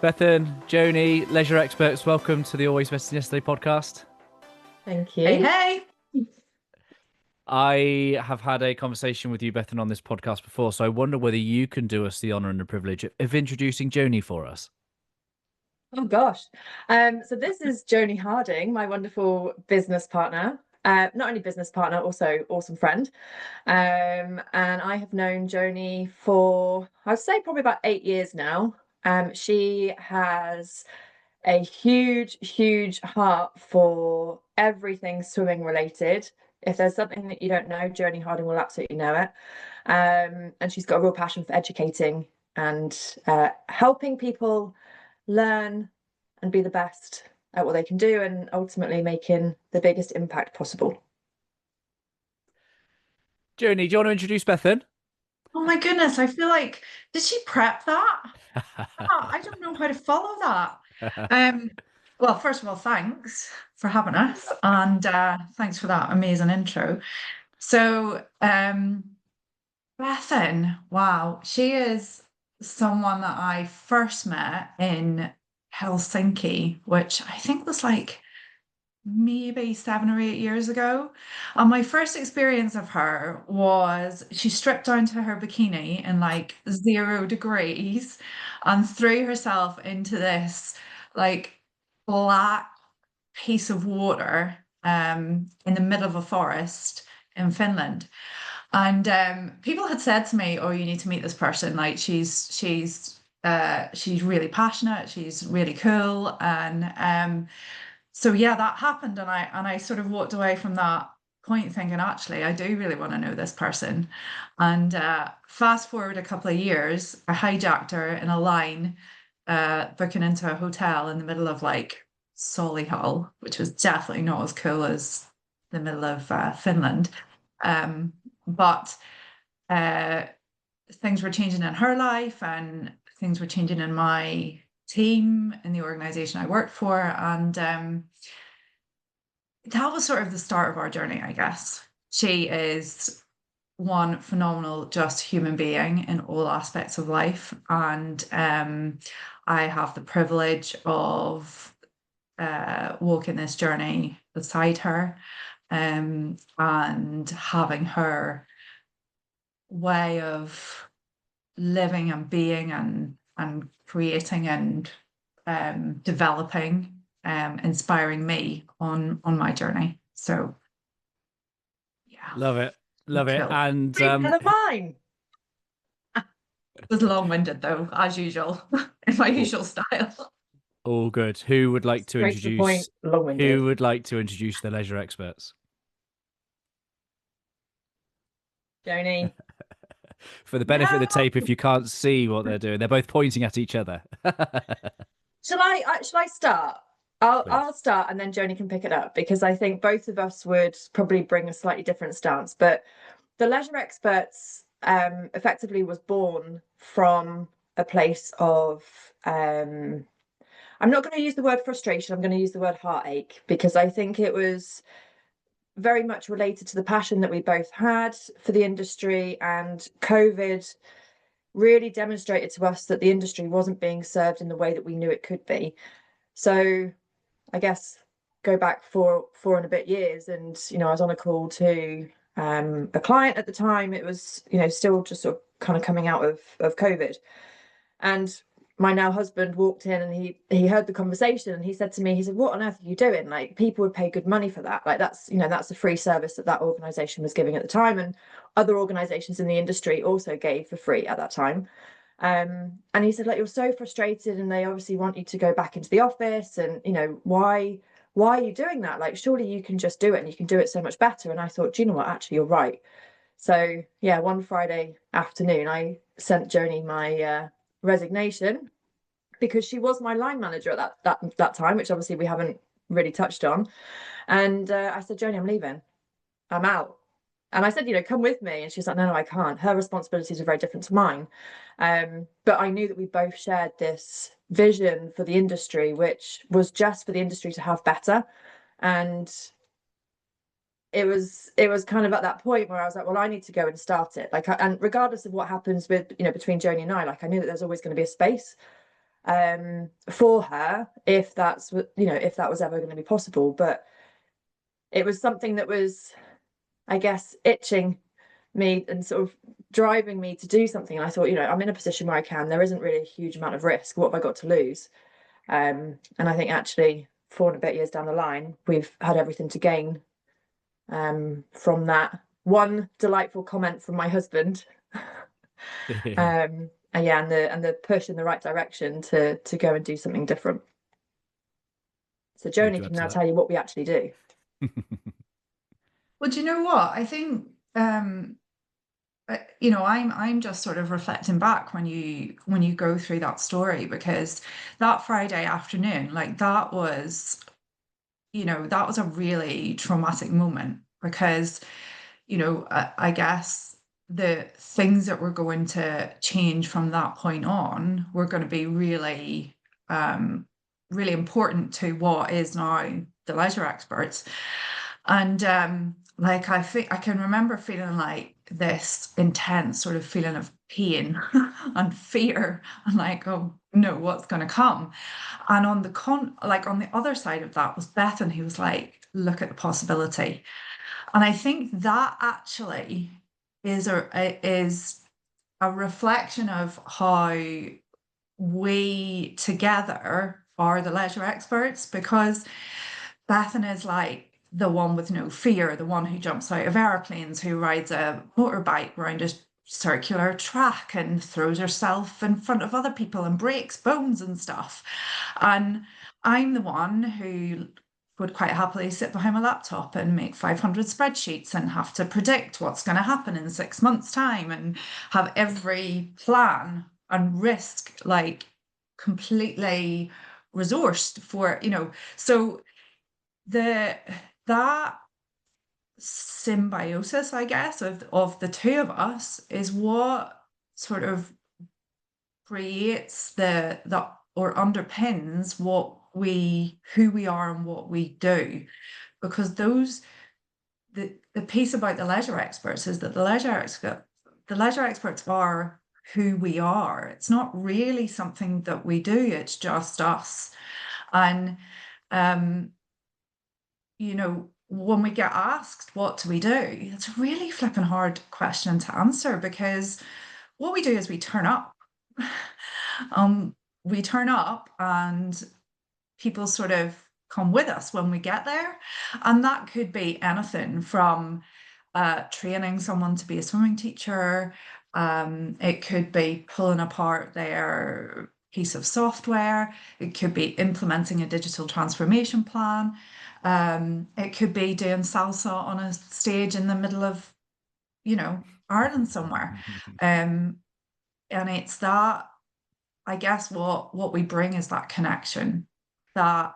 Bethan, Joni, leisure experts, welcome to the Always Better Than Yesterday podcast. Thank Hey, you. hey. I have had a conversation with you, Bethan, on this podcast before, so I wonder whether you can do us the honour and the privilege of introducing Joni for us. Oh gosh. So this is Joni Harding, my wonderful business partner. Not only business partner, also awesome friend. And I have known Joni for, I'd say probably about 8 years now. She has a huge, huge heart for everything swimming related. If there's something that you don't know, Joni Harding will absolutely know it. And she's got a real passion for educating and helping people learn and be the best at what they can do, and ultimately making the biggest impact possible. Joni, do you want to introduce Bethan? Oh my goodness, I feel like, did she prep that? I don't know how to follow that. Um, well, first of all, thanks for having us, and thanks for that amazing intro. So, Bethan, wow, she is someone that I first met in Helsinki, which I think was like maybe 7 or 8 years ago. And my first experience of her was she stripped down to her bikini in like 0 degrees and threw herself into this like black piece of water in the middle of a forest in Finland. And people had said to me, "Oh, you need to meet this person. Like she's really passionate. She's really cool." And so yeah, that happened, and I sort of walked away from that point thinking, actually, I do really want to know this person. And fast forward a couple of years, I hijacked her in a line, booking into a hotel in the middle of like Solihull, which was definitely not as cool as the middle of Finland. But uh, things were changing in her life, and things were changing in my team in the organization I worked for. And that was sort of the start of our journey, I guess. She is one phenomenal, just human being in all aspects of life. And I have the privilege of walking this journey beside her, and having her way of living and being and creating and developing, inspiring me on my journey. So yeah, Love it. Love it. cool. And Bigger than mine. It was long-winded though, as usual, in my all, usual style. all good. Who would like to Straight to the point, introduce long-winded. the leisure experts? Joni. For the benefit of the No. tape, if you can't see what they're doing, they're both pointing at each other. Shall I start? I'll Please. I'll start and then Joni can pick it up, because I think both of us would probably bring a slightly different stance. But the leisure experts effectively was born from a place of I'm not going to use the word frustration, I'm going to use the word heartache, because I think it was very much related to the passion that we both had for the industry, and COVID really demonstrated to us that the industry wasn't being served in the way that we knew it could be. So I guess go back four and a bit years, and I was on a call to a client at the time. It was still just sort of kind of coming out of COVID, and my now husband walked in, and he heard the conversation, and he said to me, he said, "What on earth are you doing? Like, people would pay good money for that. Like, that's a free service that organization was giving at the time, and other organizations in the industry also gave for free at that time." And he said, like, "You're so frustrated, and they obviously want you to go back into the office, and why are you doing that? Like, surely you can just do it, and you can do it so much better." And I thought, do you know what? Actually, you're right. So yeah, one Friday afternoon, I sent Joni my resignation, because she was my line manager at that time, which obviously we haven't really touched on. And I said, "Joni, I'm leaving. I'm out." And I said, "Come with me." And she's like, "No, no, I can't. Her responsibilities are very different to mine." But I knew that we both shared this vision for the industry, which was just for the industry to have better. And it was kind of at that point where I was like, well, I need to go and start it. And regardless of what happens with, between Joni and I, like, I knew that there's always going to be a space. for her, if that's, you know, if that was ever going to be possible. But it was something that was, I guess, itching me and sort of driving me to do something. And I thought, you know, I'm in a position where I can, there isn't really a huge amount of risk. What have I got to lose? And I think actually 4 and a bit years down the line, we've had everything to gain from that. One delightful comment from my husband. And yeah, and the push in the right direction to go and do something different. So Would Joni you can add to now that? tell you what we actually do. Well, do you know what? I think you know, I'm just sort of reflecting back when you go through that story, because that Friday afternoon, like that was, you know, that was a really traumatic moment, because, you know, I guess the things that were going to change from that point on were going to be really, really important to what is now the leisure experts. And like I can remember feeling like this intense sort of feeling of pain and fear, and like, oh no, what's going to come? And on on the other side of that was Bethan, who was like, look at the possibility. And I think that actually is a reflection of how we together are the leisure experts, because Bethan is like the one with no fear, the one who jumps out of airplanes, who rides a motorbike around a circular track and throws herself in front of other people and breaks bones and stuff. And I'm the one who would quite happily sit behind my laptop and make 500 spreadsheets and have to predict what's going to happen in 6 months' time and have every plan and risk like completely resourced for, you know. So the that symbiosis, I guess, of the two of us is what sort of creates the or underpins who we are and what we do. Because the piece about the leisure experts is that the leisure experts are who we are. It's not really something that we do, it's just us. And you know, when we get asked what do we do, it's a really flipping hard question to answer, because what we do is we turn up. um, we turn up and people sort of come with us when we get there. And that could be anything from training someone to be a swimming teacher. It could be pulling apart their piece of software. It could be implementing a digital transformation plan. It could be doing salsa on a stage in the middle of, you know, Ireland somewhere. Um, and it's that, I guess what we bring is that connection, that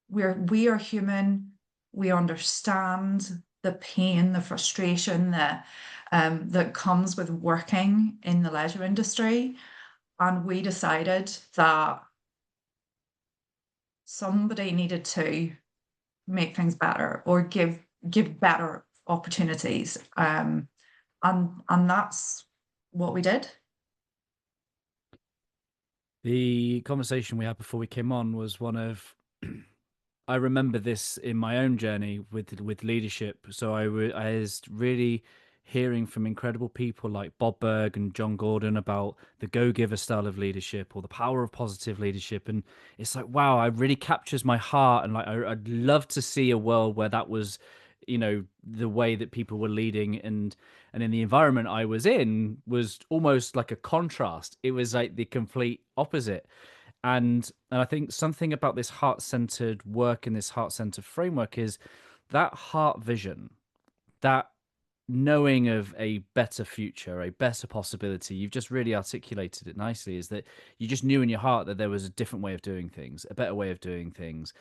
we are human, we understand the pain, the frustration that comes with working in the leisure industry. And we decided that somebody needed to make things better or give better opportunities. And that's what we did. The conversation we had before we came on was one of I remember this in my own journey with leadership. So I was really hearing from incredible people like Bob Berg and John Gordon about the go-giver style of leadership or the power of positive leadership, and it's like, wow, it really captures my heart. And like I'd love to see a world where that was, you know, the way that people were leading, and in the environment I was in was almost like a contrast. It was like the complete opposite. And I think something about this heart-centered work and this heart-centered framework is that heart vision, that knowing of a better future, a better possibility. You've just really articulated it nicely, is that you just knew in your heart that there was a different way of doing things, a better way of doing things.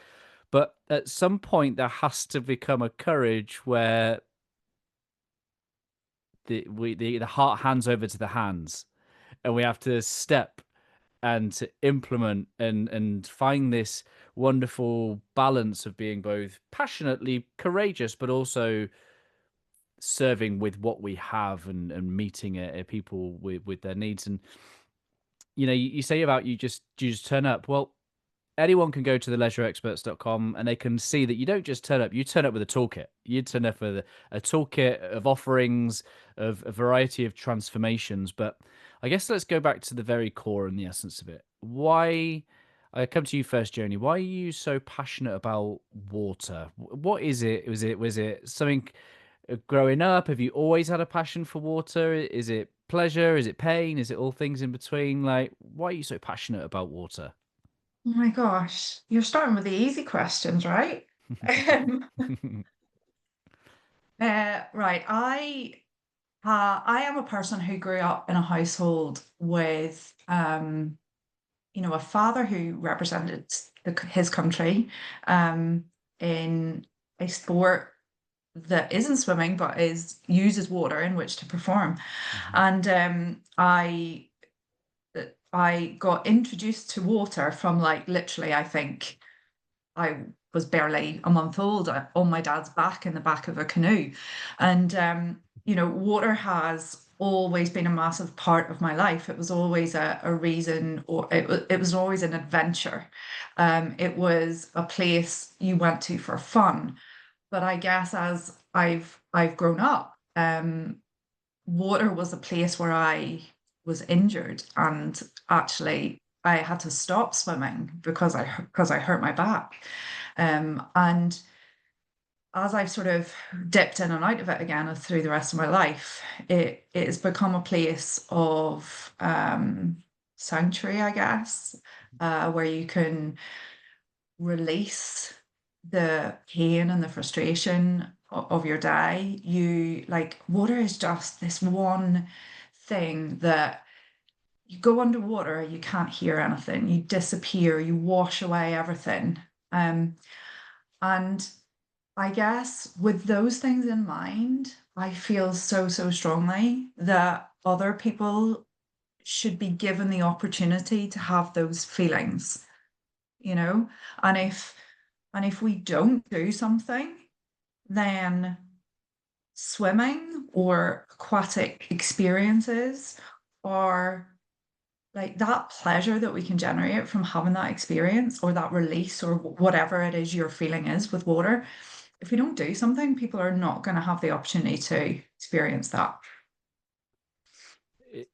But at some point there has to become a courage where the heart hands over to the hands, and we have to step and to implement and find this wonderful balance of being both passionately courageous but also serving with what we have, and meeting people with their needs. And you say about you just turn up. Well, anyone can go to the leisureexperts.com and they can see that you don't just turn up, you turn up with a toolkit. You turn up with a toolkit of offerings, of a variety of transformations. But I guess let's go back to the very core and the essence of it. Why, I come to you first, Joni. Why are you so passionate about water? What is it? Was it something growing up? Have you always had a passion for water? Is it pleasure? Is it pain? Is it all things in between? Like, why are you so passionate about water? Oh my gosh, you're starting with the easy questions, right? Um, right, I am a person who grew up in a household with a father who represented his country um, in a sport that isn't swimming but uses water in which to perform. Mhm. And I got introduced to water from like literally, I think I was barely a month old on my dad's back in the back of a canoe. And water has always been a massive part of my life. It was always a reason, or it was always an adventure. It was a place you went to for fun. But I guess as I've grown up, water was a place where I was injured, and actually I had to stop swimming because I hurt my back. And as I've sort of dipped in and out of it again through the rest of my life, it has become a place of sanctuary, I guess, where you can release the pain and the frustration of your day. You like water is just this one thing that you go underwater, you can't hear anything, you disappear, you wash away everything. And I guess with those things in mind, I feel so, so strongly that other people should be given the opportunity to have those feelings, you know? And if we don't do something, then swimming or aquatic experiences are like that pleasure that we can generate from having that experience or that release or whatever it is your feeling is with water. If we don't do something, people are not going to have the opportunity to experience that.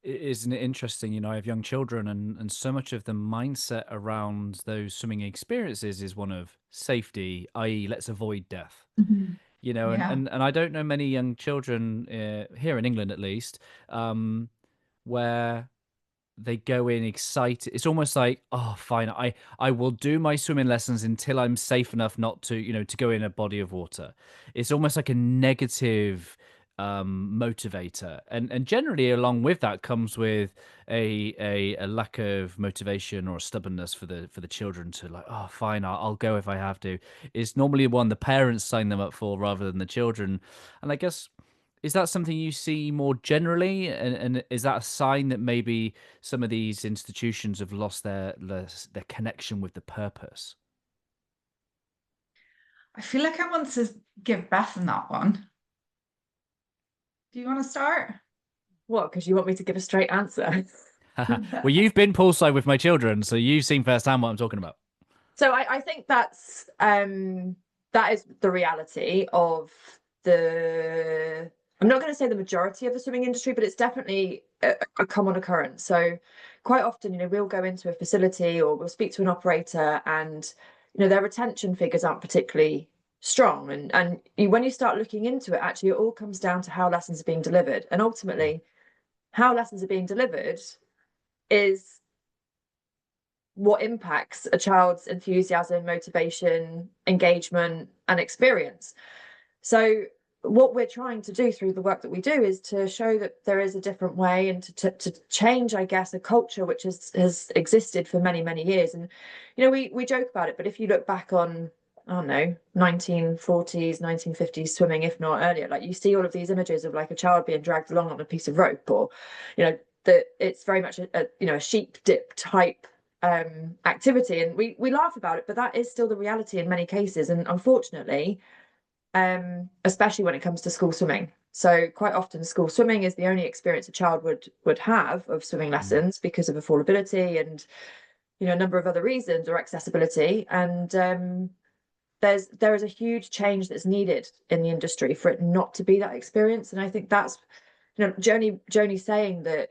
Isn't it interesting? I have young children, and so much of the mindset around those swimming experiences is one of safety, i.e., let's avoid death. Mhm. And Yeah. and and I don't know many young children here in England, at least, where they go in excited. It's almost like, oh, fine, I will do my swimming lessons until I'm safe enough not to, to go in a body of water. It's almost like a negative motivator, and generally along with that comes with a lack of motivation or stubbornness for the children to like, oh, fine, I'll go if I have to. It's normally one the parents sign them up for rather than the children, and I guess. Is that something you see more generally, and is that a sign that maybe some of these institutions have lost their connection with the purpose? I feel like I want to give Bethan that one. Do you want to start? What? Because you want me to give a straight answer? Well, you've been poolside with my children, so you've seen firsthand what I'm talking about. So I think that is the reality of the. I'm not going to say the majority of the swimming industry, but it's definitely a common occurrence. So quite often, we'll go into a facility or we'll speak to an operator, and their retention figures aren't particularly strong. And when you start looking into it, actually, it all comes down to how lessons are being delivered, and ultimately, how lessons are being delivered is what impacts a child's enthusiasm, motivation, engagement, and experience. So, what we're trying to do through the work that we do is to show that there is a different way and to change, I guess, a culture which has existed for many, many years. And, we joke about it, but if you look back on, I don't know, 1940s, 1950s swimming, if not earlier, like you see all of these images of like a child being dragged along on a piece of rope, or, that it's very much a sheep dip type activity, and we laugh about it, but that is still the reality in many cases, and unfortunately, especially when it comes to school swimming. So quite often school swimming is the only experience a child would have of swimming lessons because of affordability and, you know, a number of other reasons, or accessibility. And there is a huge change that's needed in the industry for it not to be that experience. And I think that's, you know, Joni saying that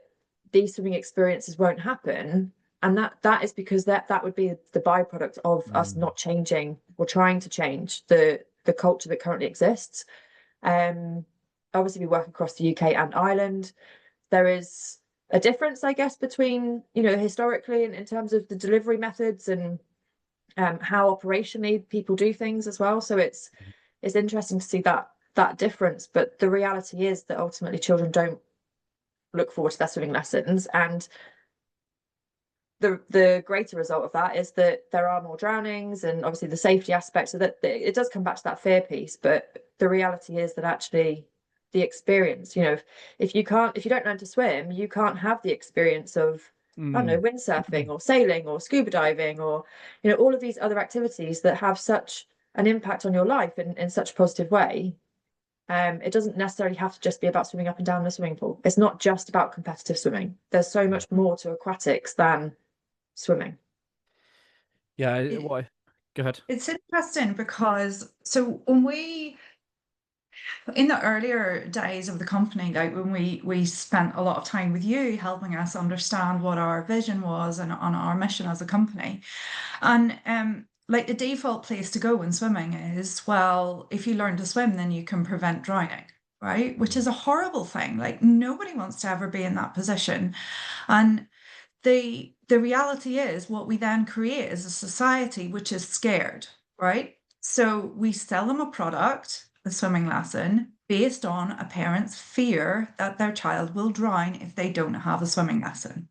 these swimming experiences won't happen, and that is because that would be the byproduct of us not changing or trying to change the culture that currently exists. Obviously we work across the UK and Ireland. There is a difference, I guess, between, you know, historically in terms of the delivery methods and how operationally people do things as well. So it's interesting to see that difference. But the reality is that ultimately children don't look forward to their swimming lessons, and the greater result of that is that there are more drownings, and obviously the safety aspect. So that it does come back to that fear piece. But the reality is that actually the experience, you know, if you don't learn to swim, you can't have the experience of, I don't know, windsurfing or sailing or scuba diving, or, you know, all of these other activities that have such an impact on your life in such a positive way. It doesn't necessarily have to just be about swimming up and down the swimming pool. It's not just about competitive swimming. There's so much more to aquatics than swimming. Yeah, It, go ahead. it's interesting because so when we in the earlier days of the company, like when we spent a lot of time with you helping us understand what our vision was and on our mission as a company. And like the default place to go when swimming is, well, if you learn to swim, then you can prevent drowning, right? Which is a horrible thing. Like nobody wants to ever be in that position. And the reality is what we then create is a society which is scared, right? So we sell them a product, a swimming lesson, based on a parent's fear that their child will drown if they don't have a swimming lesson.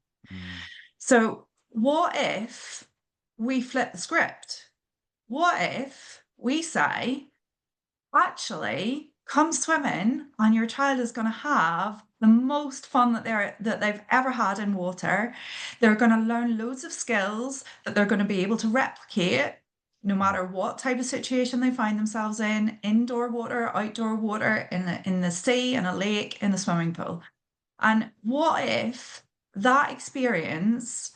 So what if we flip the script? What if we say, actually, come swimming and your child is going to have the most fun that they've ever had in water. They're going to learn loads of skills that they're going to be able to replicate no matter what type of situation they find themselves in, indoor water, outdoor water, in the sea, in a lake, in a swimming pool. And what if that experience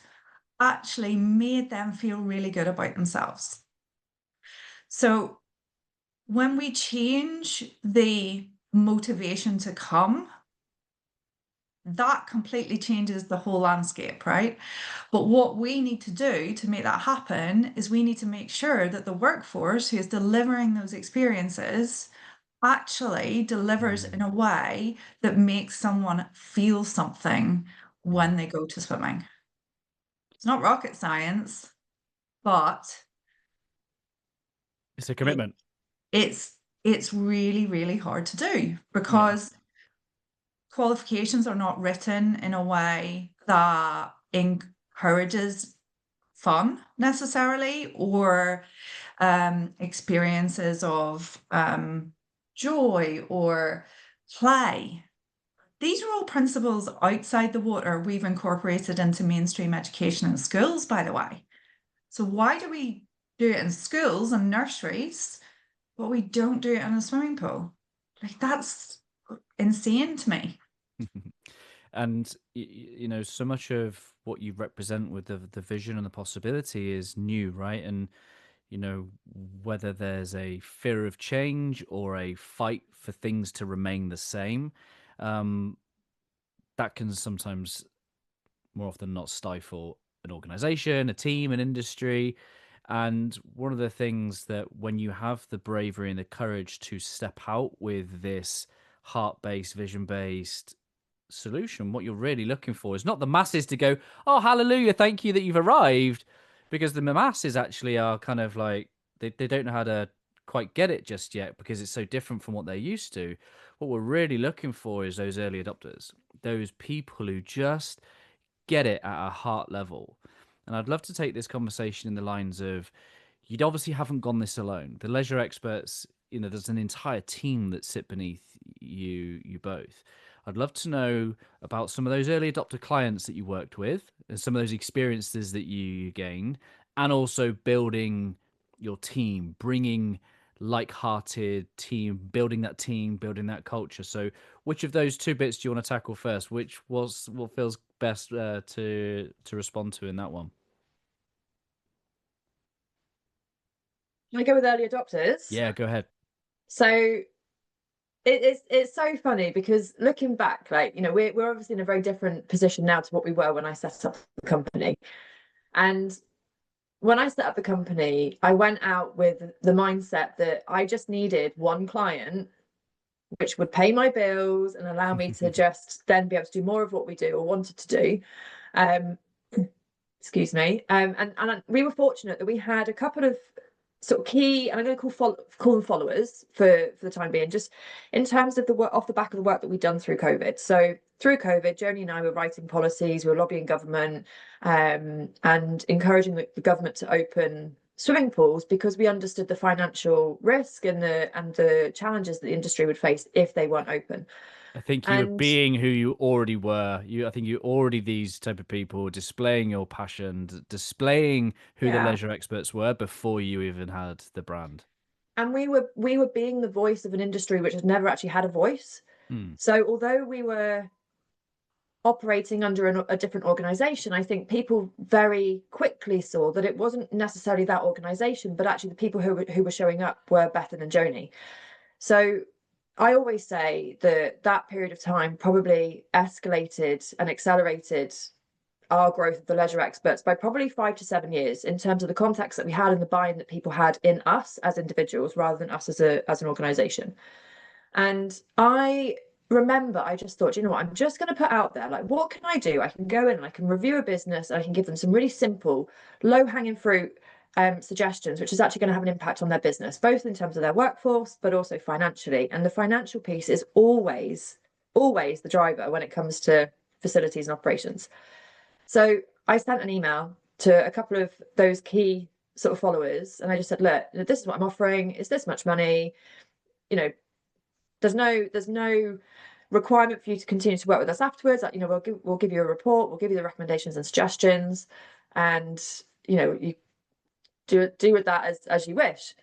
actually made them feel really good about themselves? So when we change the motivation to come, that completely changes the whole landscape, right? But what we need to do to make that happen is we need to make sure that the workforce who is delivering those experiences actually delivers in a way that makes someone feel something when they go to swimming. It's not rocket science, but It's a commitment. it's really, really hard to do because qualifications are not written in a way that encourages fun necessarily, or experiences of joy or play. These are all principles outside the water we've incorporated into mainstream education in schools, by the way. So why do we do it in schools and nurseries, but we don't do it in a swimming pool? Like that's insane to me. And you know, so much of what you represent with the vision and the possibility is new, right? And you know, whether there's a fear of change or a fight for things to remain the same, um, that can sometimes, more often than not, stifle an organization, a team, an industry. And one of the things that when you have the bravery and the courage to step out with this heart-based, vision-based solution, what you're really looking for is not the masses to go, oh, hallelujah, thank you that you've arrived, because the masses actually are kind of like, they don't know how to quite get it just yet because it's so different from what they're used to. What we're really looking for is those early adopters, those people who just get it at a heart level. And I'd love to take this conversation in the lines of, you obviously haven't gone this alone. The leisure experts, you know, there's an entire team that sit beneath you both. I'd love to know about some of those early adopter clients that you worked with and some of those experiences that you gained, and also building your team, bringing like-hearted team, building that culture. So which of those two bits do you want to tackle first? Which was what feels best to respond to in that one? Can I go with early adopters? Yeah, go ahead. So it's so funny because looking back, like, you know, we're obviously in a very different position now to what we were when I set up the company. And when I set up the company, I went out with the mindset that I just needed one client which would pay my bills and allow me to just then be able to do more of what we do or wanted to do. Excuse me. And we were fortunate that we had a couple of sort of key, and I'm going to call them followers for the time being, just in terms of the work off the back of the work that we've done through COVID. So through COVID, Joni and I were writing policies, we were lobbying government, and encouraging the government to open swimming pools because we understood the financial risk and the challenges that the industry would face if they weren't open. I think you were And being who you already were. I think you already these type of people, displaying your passion, displaying who the yeah, leisure experts were before you even had the brand. and we were being the voice of an industry which has never actually had a voice. Hmm. So although we were operating under a different organization, I think people very quickly saw that it wasn't necessarily that organization, but actually the people who were showing up were Bethan and Joni. So I always say that that period of time probably escalated and accelerated our growth of the leisure experts by probably 5 to 7 years in terms of the contacts that we had and the buy-in that people had in us as individuals rather than us as an organization. And I remember I just thought, you know what, I'm just going to put out there, like, what can I do? I can go in and I can review a business and I can give them some really simple, low-hanging fruit suggestions, which is actually going to have an impact on their business, both in terms of their workforce, but also financially. And the financial piece is always the driver when it comes to facilities and operations. So I sent an email to a couple of those key sort of followers, and I just said, look, this is what I'm offering. It's this much money. You know, there's no requirement for you to continue to work with us afterwards. Like, you know, we'll give you a report, we'll give you the recommendations and suggestions, and you know, you do with that as you wish.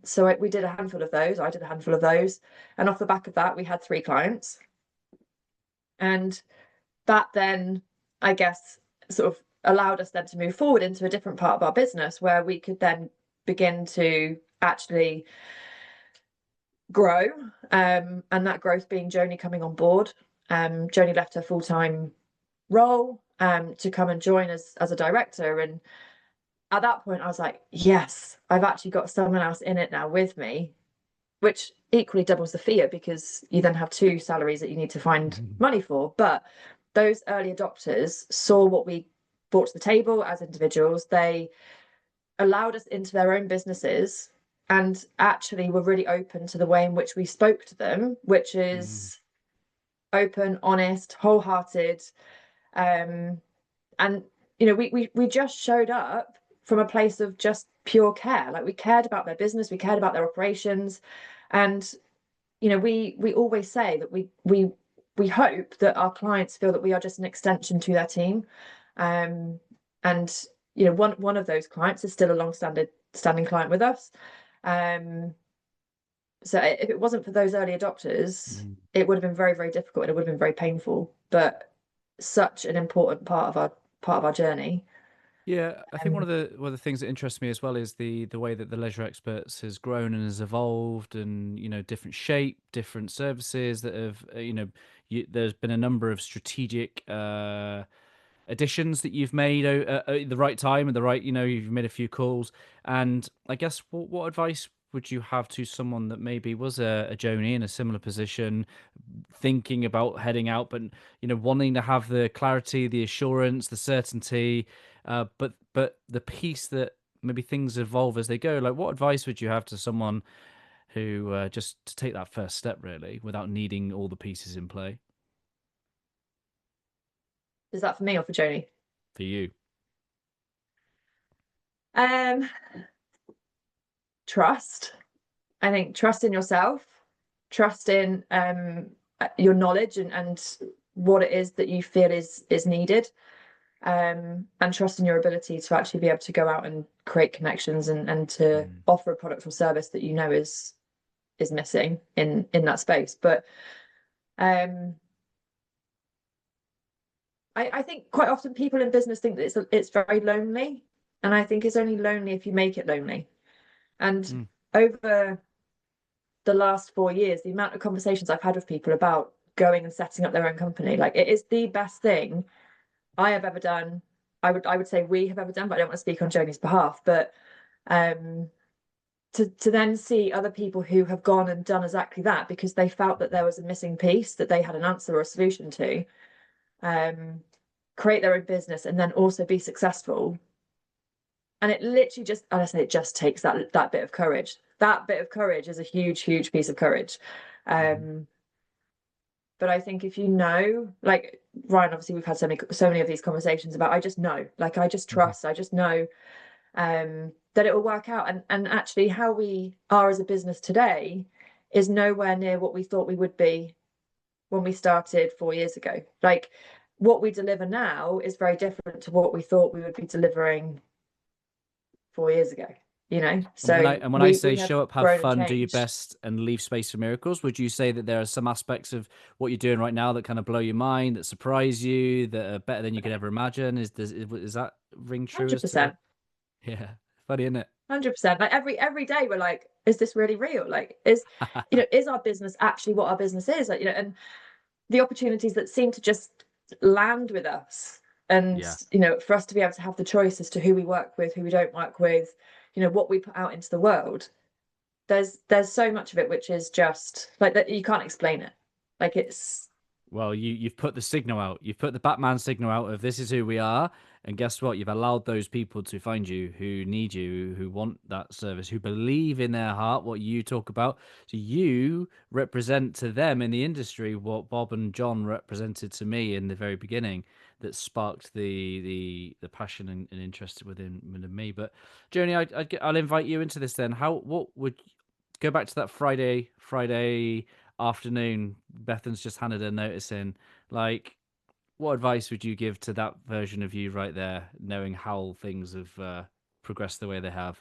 So we did a handful of those. I did a handful of those, and off the back of that, we had 3 clients, and that then, I guess, sort of allowed us then to move forward into a different part of our business where we could then begin to actually grow, and that growth being Joni coming on board. Joni left her full-time role to come and join as a director, and at that point I was like, yes, I've actually got someone else in it now with me, which equally doubles the fear because you then have 2 salaries that you need to find money for. But those early adopters saw what we brought to the table as individuals. They allowed us into their own businesses and actually were really open to the way in which we spoke to them, which is open, honest, wholehearted. And, you know, we just showed up from a place of just pure care. Like, we cared about their business, we cared about their operations. And, you know, we always say that we hope that our clients feel that we are just an extension to their team. And, you know, one of those clients is still a standing client with us. So if it wasn't for those early adopters, it would have been very, very difficult and it would have been very painful, but such an important part of our journey. Yeah, I think one of the things that interests me as well is the way that the leisure experts has grown and has evolved, and you know, different shape, different services that have you know, there's been a number of strategic additions that you've made at the right time and the right, you know, you've made a few calls. And I guess what advice would you have to someone that maybe was a Joni in a similar position, thinking about heading out, but you know, wanting to have the clarity, the assurance, the certainty, but the piece that maybe things evolve as they go? Like, what advice would you have to someone who just to take that first step really without needing all the pieces in play? Is that for me or for Joni? For you. Trust. I think trust in yourself, trust in your knowledge and what it is that you feel is needed. and trust in your ability to actually be able to go out and create connections and to offer a product or service that you know is missing in that space. But I think quite often people in business think that it's very lonely, and I think it's only lonely if you make it lonely. And over the last 4 years, the amount of conversations I've had with people about going and setting up their own company, like, it is the best thing I have ever done. I would say we have ever done, but I don't want to speak on Joni's behalf. But to then see other people who have gone and done exactly that because they felt that there was a missing piece that they had an answer or a solution to, create their own business and then also be successful. And it literally just, honestly, it just takes that bit of courage. That bit of courage is a huge, huge piece of courage. But I think if you know, like Ryan, obviously we've had so many of these conversations about, I just know, like, I just trust, I just know that it will work out. And actually how we are as a business today is nowhere near what we thought we would be when we started 4 years ago. Like, what we deliver now is very different to what we thought we would be delivering 4 years ago, you know? So and when I say we have show up, have grown and fun, do your changed. best, and leave space for miracles, would you say that there are some aspects of what you're doing right now that kind of blow your mind, that surprise you, that are better than you could ever imagine? Is that ring true as to what? 100%. Yeah, funny, isn't it? 100%. Like, every day we're like, is this really real? Like, is our business actually what our business is? Like, and the opportunities that seem to just land with us, and Yeah. for us to be able to have the choice as to who we work with, who we don't work with, what we put out into the world. There's so much of it which is just like that, you can't explain it. Like, it's Well, you've put the signal out. You've put the Batman signal out of this is who we are. And guess what? You've allowed those people to find you who need you, who want that service, who believe in their heart what you talk about. So you represent to them in the industry what Bob and John represented to me in the very beginning, that sparked the passion and interest within me. But Joni, I'll invite you into this then. What would go back to that Friday afternoon? Bethan's just handed a notice in. Like, what advice would you give to that version of you right there, knowing how things have progressed the way they have?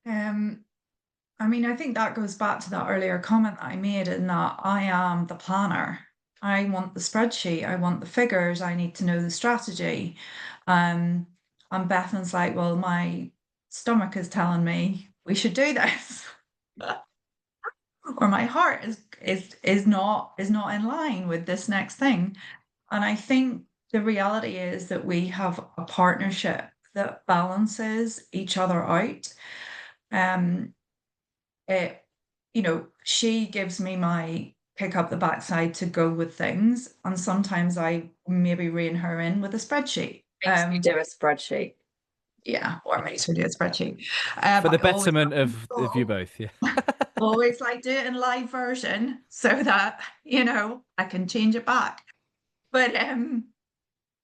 I mean, I think that goes back to that earlier comment that I made, in that I am the planner. I want the spreadsheet, I want the figures, I need to know the strategy. And Bethan's like, well, my stomach is telling me we should do this. Or my heart is not in line with this next thing. And I think the reality is that we have a partnership that balances each other out. It, she gives me my pick up the backside to go with things, and sometimes I maybe rein her in with a spreadsheet. makes me do a spreadsheet. Yeah, or makes her do a spreadsheet. For the But I always betterment of you both, yeah. always like do it in live version so that I can change it back. But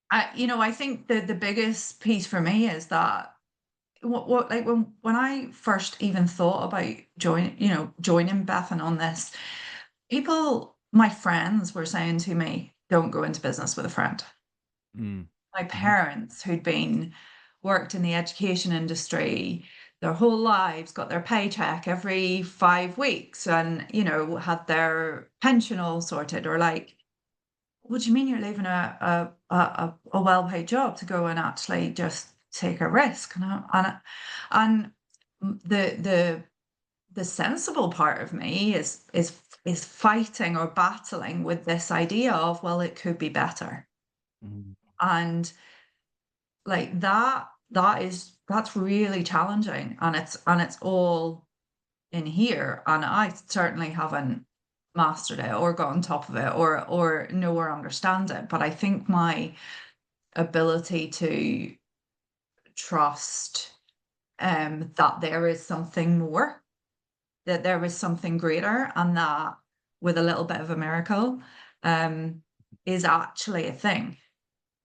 I think the biggest piece for me is that what like when I first even thought about joining Bethan on this, my friends were saying to me, don't go into business with a friend. My parents, who'd been worked in the education industry their whole lives, got their paycheck every 5 weeks, and had their pension all sorted, or like, what do you mean you're leaving a well-paid job to go and actually just take a risk? And the sensible part of me is fighting or battling with this idea of, well, it could be better. And like that's really challenging, and it's all in here, and I certainly haven't mastered it or got on top of it or know or understand it, but I think my ability to trust that there is something more, that there is something greater, and that with a little bit of a miracle is actually a thing.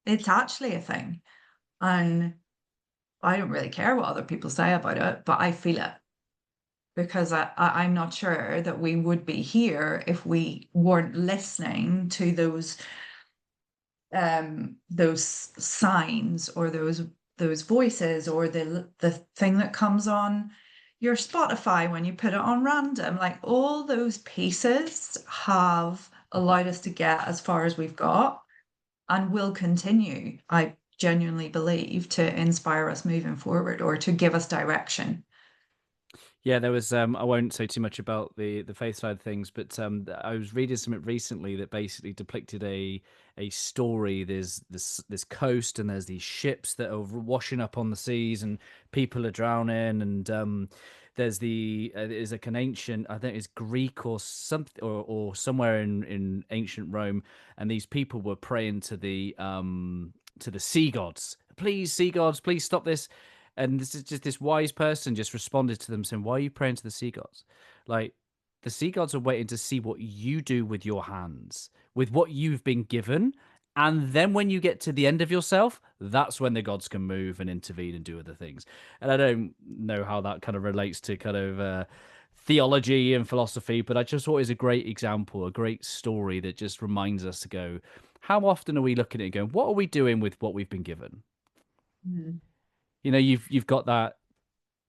It's actually a thing. And I don't really care what other people say about it, but I feel it, because I'm not sure that we would be here if we weren't listening to those those signs or those voices or the thing that comes on your Spotify when you put it on random, like all those pieces have allowed us to get as far as we've got and will continue, I genuinely believe, to inspire us moving forward or to give us direction. Yeah, there was I won't say too much about the faith side of things, but I was reading something recently that basically depicted a story. There's this coast and there's these ships that are washing up on the seas and people are drowning and there's like an ancient, I think it's Greek or something or somewhere in ancient Rome, and these people were praying to the sea gods. Please, sea gods, please stop this. And this is just this wise person just responded to them saying, "Why are you praying to the sea gods? Like, the sea gods are waiting to see what you do with your hands, with what you've been given. And then when you get to the end of yourself, that's when the gods can move and intervene and do other things." And I don't know how that kind of relates to kind of theology and philosophy, but I just thought it was a great example, a great story that just reminds us to go, how often are we looking at it and going, what are we doing with what we've been given? Mm. You know, you've got that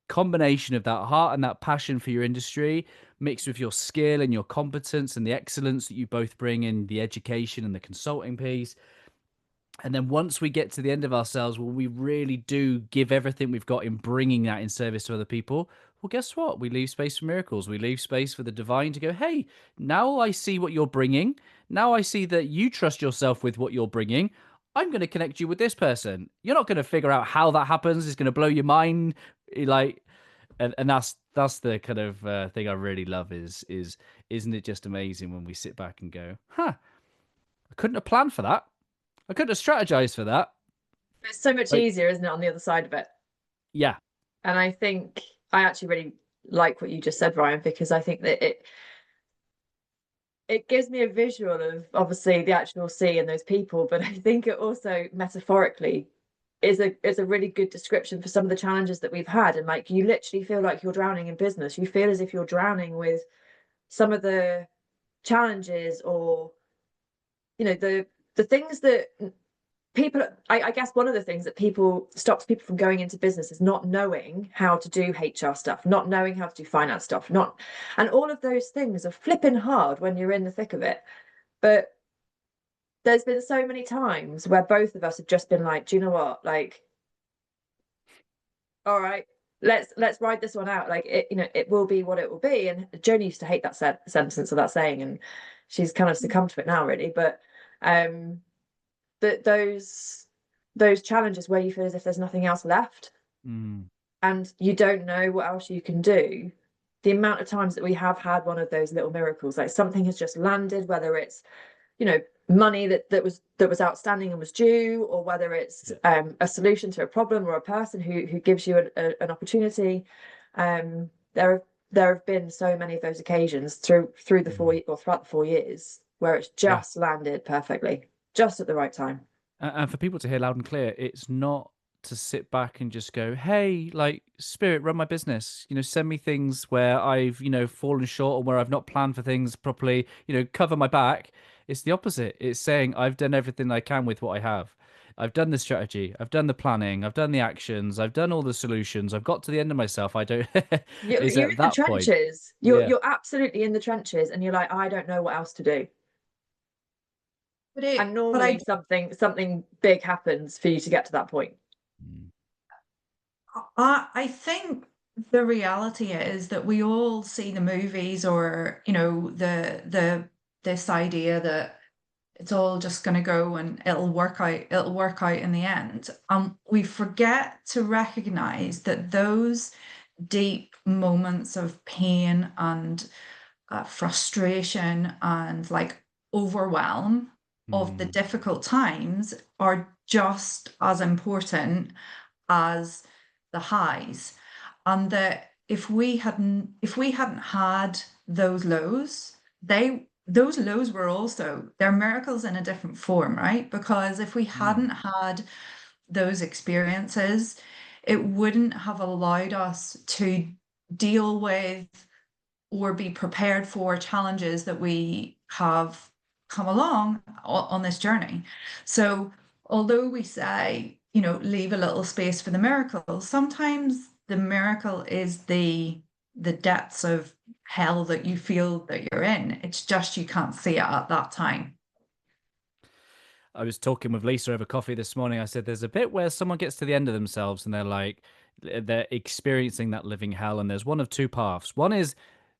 combination of that heart and that passion for your industry mixed with your skill and your competence and the excellence that you both bring in the education and the consulting piece. And then once we get to the end of ourselves, when we really do give everything we've got in bringing that in service to other people, well, guess what? We leave space for miracles. We leave space for the divine to go, hey, now I see what you're bringing. Now I see that you trust yourself with what you're bringing. I'm going to connect you with this person. You're not going to figure out how that happens. It's going to blow your mind. Like, and that's the kind of thing I really love is isn't it just amazing when we sit back and go, huh, I couldn't have planned for that. I couldn't have strategized for that. It's so much Like, easier, isn't it, on the other side of it? yeah. And I think I actually really like what you just said, Ryan, because I think that it gives me a visual of obviously the actual sea and those people, but I think it also metaphorically is a really good description for some of the challenges that we've had. And like you literally feel like you're drowning in business. You feel as if you're drowning with some of the challenges or the things that people I guess one of the things that people stops people from going into business is not knowing how to do HR stuff, not knowing how to do finance stuff, not and all of those things are flipping hard when you're in the thick of it. But there's been so many times where both of us have just been like, do you know what? Like, all right, let's ride this one out. Like it will be what it will be. And Joni used to hate that sentence or that saying, and she's kind of succumbed to it now, really. But um that those challenges where you feel as if there's nothing else left Mm. and you don't know what else you can do, the amount of times that we have had one of those little miracles, like something has just landed, whether it's money that was outstanding and was due, or whether it's a solution to a problem or a person who gives you an opportunity. There have been so many of those occasions through the throughout the 4 years where it's Yeah. just landed perfectly, just at the right time. And for people to hear loud and clear, it's not to sit back and just go, hey, like, spirit, run my business. Send me things where I've, fallen short or where I've not planned for things properly, cover my back. It's the opposite. It's saying, I've done everything I can with what I have. I've done the strategy. I've done the planning. I've done the actions. I've done all the solutions. I've got to the end of myself. I don't. Is You're at in the that point. trenches. Yeah. You're absolutely in the trenches, and you're like, I don't know what else to do. And But I normally something big happens for you to get to that point. Mm. I think the reality is that we all see the movies or, the this idea that it's all just going to go and it'll work out in the end. We forget to recognize that those deep moments of pain and frustration and like overwhelm of the Mm. difficult times are just as important as the highs, and that if we hadn't had those lows, those lows were also they're miracles in a different form, right? Because if we Mm. hadn't had those experiences, it wouldn't have allowed us to deal with or be prepared for challenges that we have come along on this journey. So although we say, you know, leave a little space for the miracle, sometimes the miracle is the depths of hell that you feel that you're in. It's just you can't see it at that time. I was talking with Lisa over coffee this morning. I said there's a bit where someone gets to the end of themselves and they're like, they're experiencing that living hell, and there's one of two paths. One is,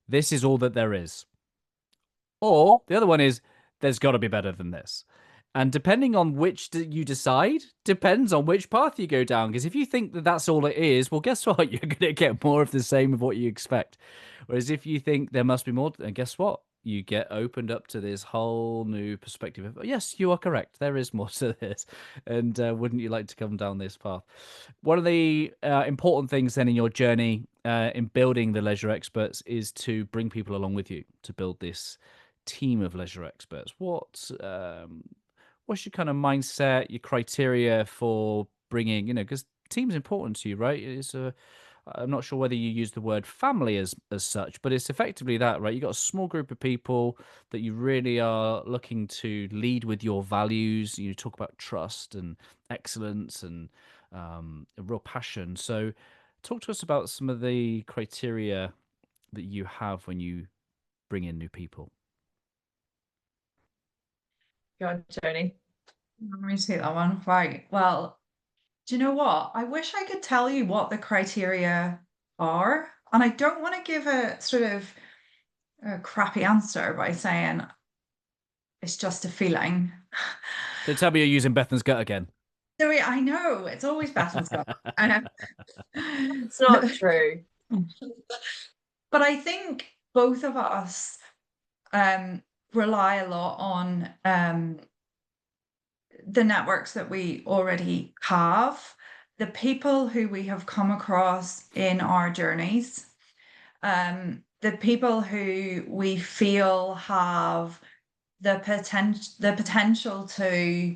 this is all that there is. Or the other one is, there's got to be better than this. And depending on which you decide, depends on which path you go down. Because if you think that that's all it is, well, guess what? You're going to get more of the same of what you expect. Whereas if you think there must be more, and guess what? You get opened up to this whole new perspective of, yes, you are correct. There is more to this. And wouldn't you like to come down this path? One of the important things then in your journey in building the leisure experts is to bring people along with you to build this team of leisure experts. What's your kind of mindset, your criteria for bringing, because team's important to you, right? I'm not sure whether you use the word family as such, but it's effectively that, right? You got a small group of people that you really are looking to lead with your values. You talk about trust and excellence and a real passion. So, talk to us about some of the criteria that you have when you bring in new people. Go on, Joni. Let me take that one. Right. Well, do you know what? I wish I could tell you what the criteria are. And I don't want to give a sort of a crappy answer by saying it's just a feeling. Don't tell me you're using Bethan's gut again. So I know it's always Bethan's gut. It's not true. But I think both of us rely a lot on the networks that we already have, the people who we have come across in our journeys, the people who we feel have the potential to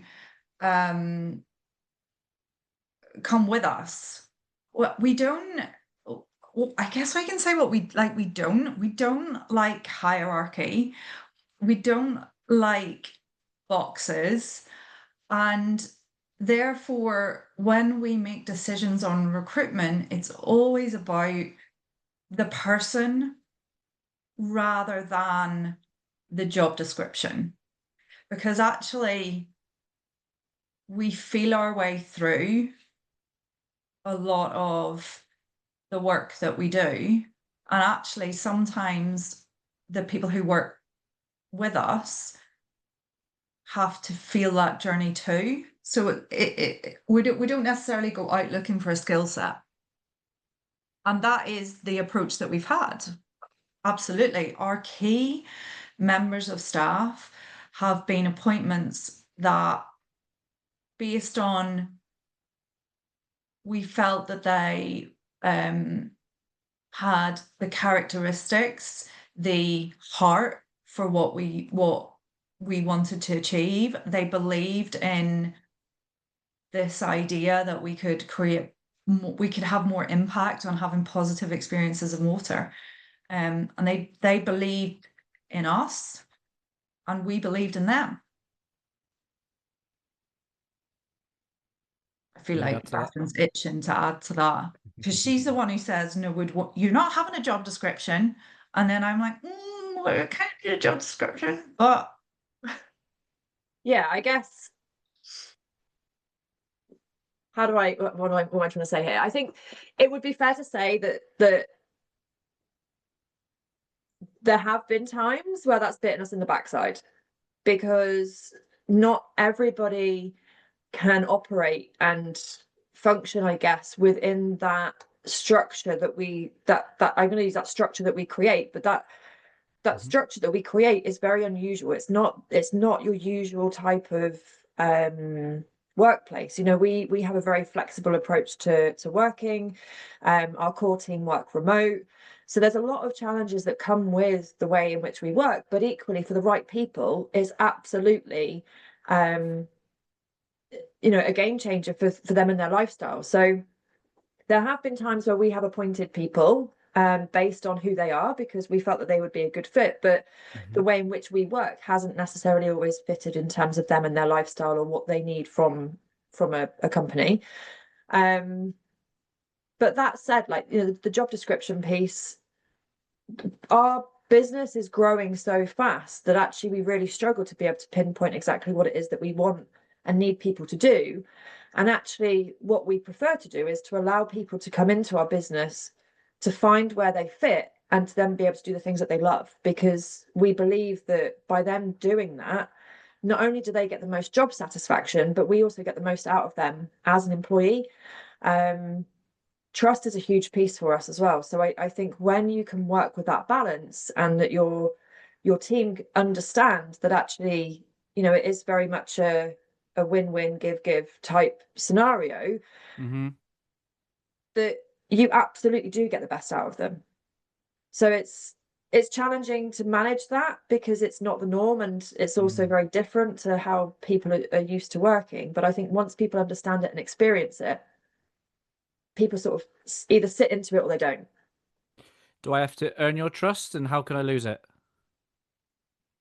come with us. Well, we don't. I guess I can say what we like. We don't like hierarchy. We don't like boxes. And therefore, when we make decisions on recruitment, it's always about the person rather than the job description. Because actually, we feel our way through a lot of the work that we do. And actually, sometimes the people who work with us have to feel that journey too. So we don't necessarily go out looking for a skill set. And that is the approach that we've had. Absolutely. Our key members of staff have been appointments that, based on, we felt that they had the characteristics, the heart for what we wanted to achieve. They believed in this idea that we could have more impact on having positive experiences of water. And they believed in us, and we believed in them. I feel like Bethan's itching to add to that, because she's the one who says, no, you're not having a job description. And then I'm like, I can't do a job description. But yeah, I guess, what am I trying to say here? I think it would be fair to say that there have been times where that's bitten us in the backside, because not everybody can operate and function, I guess, within that structure that I'm going to use that structure that we create, but that structure that we create is very unusual. It's not your usual type of workplace. We have a very flexible approach to working. Our core team work remote, so there's a lot of challenges that come with the way in which we work, but equally, for the right people, is absolutely a game changer for them and their lifestyle. So there have been times where we have appointed people based on who they are, because we felt that they would be a good fit. But the way in which we work hasn't necessarily always fitted in terms of them and their lifestyle or what they need from a company. But that said, like, you know, the job description piece, our business is growing so fast that actually we really struggle to be able to pinpoint exactly what it is that we want and need people to do. And actually, what we prefer to do is to allow people to come into our business to find where they fit and to then be able to do the things that they love, because we believe that by them doing that, not only do they get the most job satisfaction, but we also get the most out of them as an employee. Trust is a huge piece for us as well. So I think when you can work with that balance, and that your team understand that actually, you know, it is very much a win-win, give type scenario, that you absolutely do get the best out of them. So it's challenging to manage that, because it's not the norm, and it's also very different to how people are used to working. But I think once people understand it and experience it, people sort of either sit into it or they don't. Do I have to earn your trust, and how can I lose it?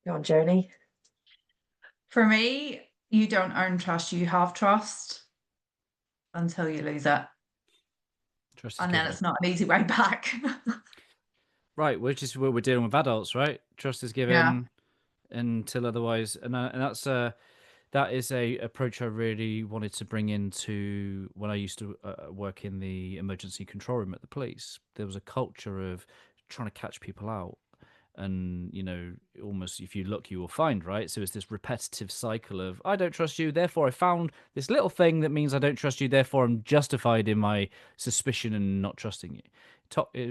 Go on, Joni. For me, you don't earn trust, you have trust until you lose it. Trust is And then given. it's not an easy way back. Right, which is what we're dealing with adults, right? Trust is Yeah. given until otherwise, and that is a approach I really wanted to bring into when I used to work in the emergency control room at the police. There was a culture of trying to catch people out, and you know, almost if you look you will find, right? So it's this repetitive cycle of I don't trust you, therefore I found this little thing that means I don't trust you, therefore I'm justified in my suspicion and not trusting you.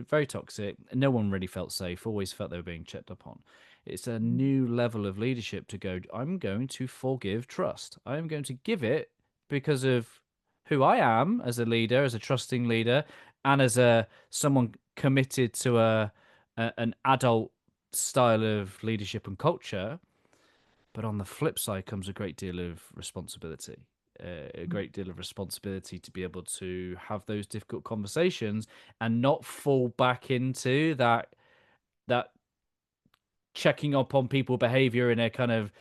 Very toxic. No one really felt safe, always felt they were being checked up on. It's a new level of leadership to go, I'm going to forgive trust, I am going to give it because of who I am as a leader, as a trusting leader, and as a someone committed to an adult style of leadership and culture. But on the flip side comes a great deal of responsibility. A great deal of responsibility to be able to have those difficult conversations and not fall back into that checking up on people behavior in a kind of,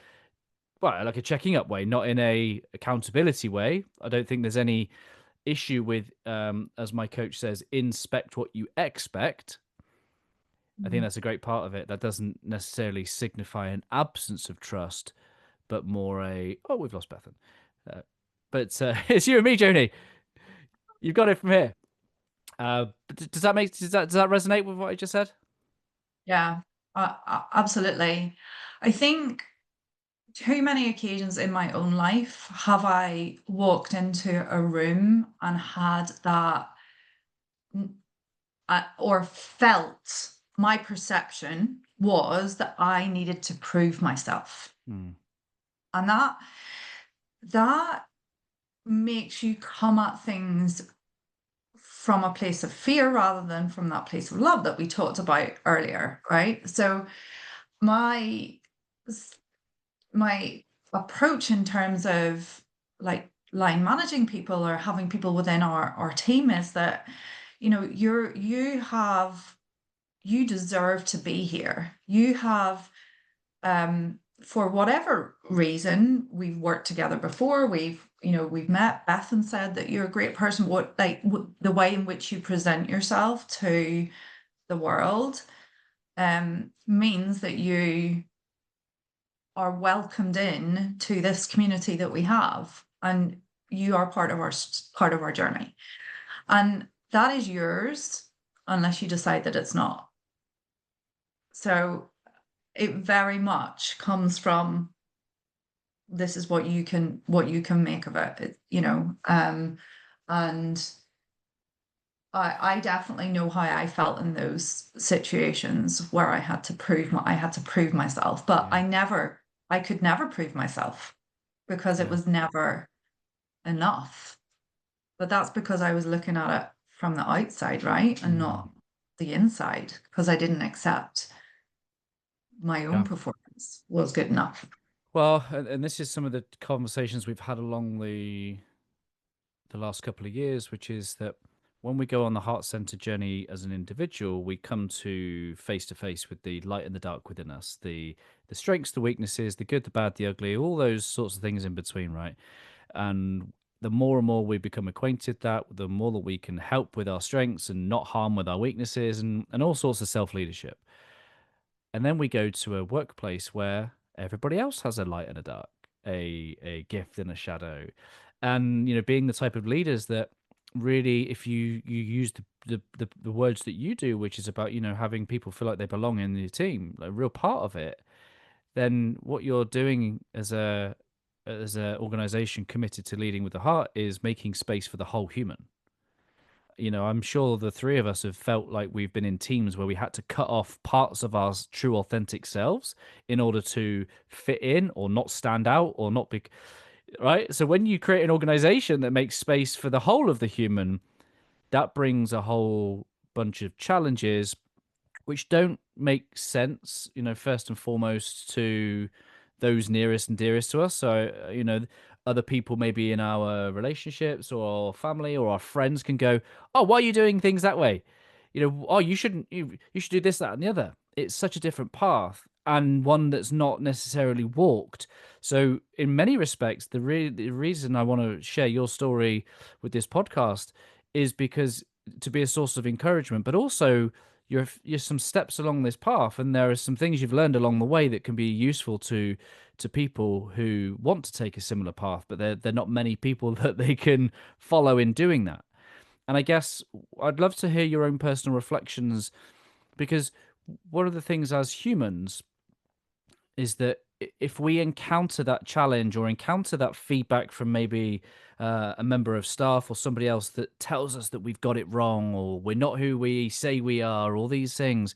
well, like a checking up way, not in a accountability way. I don't think there's any issue with, as my coach says, inspect what you expect. I think that's a great part of it. That doesn't necessarily signify an absence of trust, but more a, oh, we've lost Bethan. But it's you and me, Joni. You've got it from here. Does that resonate with what I just said? Yeah, absolutely. I think too many occasions in my own life have I walked into a room and had that, or felt my perception was that I needed to prove myself. And that makes you come at things from a place of fear rather than from that place of love that we talked about earlier, right? So my approach in terms of like line managing people or having people within our team is that, you know, you deserve to be here. You have, for whatever reason, we've worked together before, we've met. Bethan said that you're a great person. The way in which you present yourself to the world means that you are welcomed in to this community that we have, and you are part of our journey, and that is yours unless you decide that it's not. So it very much comes from, this is what you can make of it, and I definitely know how I felt in those situations where I had to prove myself, but Yeah. I could never prove myself because it Yeah. was never enough. But that's because I was looking at it from the outside, right? And not the inside, because I didn't accept my own Yeah. performance was good enough. Well, and this is some of the conversations we've had along the last couple of years, which is that when we go on the heart-centered journey as an individual, we come to face with the light and the dark within us, the strengths, the weaknesses, the good, the bad, the ugly, all those sorts of things in between, right? And the more and more we become acquainted that, the more that we can help with our strengths and not harm with our weaknesses, and all sorts of self-leadership. And then we go to a workplace where everybody else has a light and a dark, a gift and a shadow. And being the type of leaders that really, if you use the words that you do, which is about having people feel like they belong in your team, a real part of it, then what you're doing as a organization committed to leading with the heart is making space for the whole human. I'm sure the three of us have felt like we've been in teams where we had to cut off parts of our true authentic selves in order to fit in or not stand out or not be right. So when you create an organization that makes space for the whole of the human, that brings a whole bunch of challenges which don't make sense, first and foremost to those nearest and dearest to us. So, other people maybe in our relationships or family or our friends can go, "Oh, why are you doing things that way? Oh, you shouldn't. You should do this, that, and the other." It's such a different path and one that's not necessarily walked. So, in many respects, the reason I want to share your story with this podcast is because to be a source of encouragement, but also you're some steps along this path, and there are some things you've learned along the way that can be useful to people who want to take a similar path, but they're not many people that they can follow in doing that. And I guess I'd love to hear your own personal reflections, because one of the things as humans is that if we encounter that challenge or encounter that feedback from maybe a member of staff or somebody else that tells us that we've got it wrong or we're not who we say we are, all these things,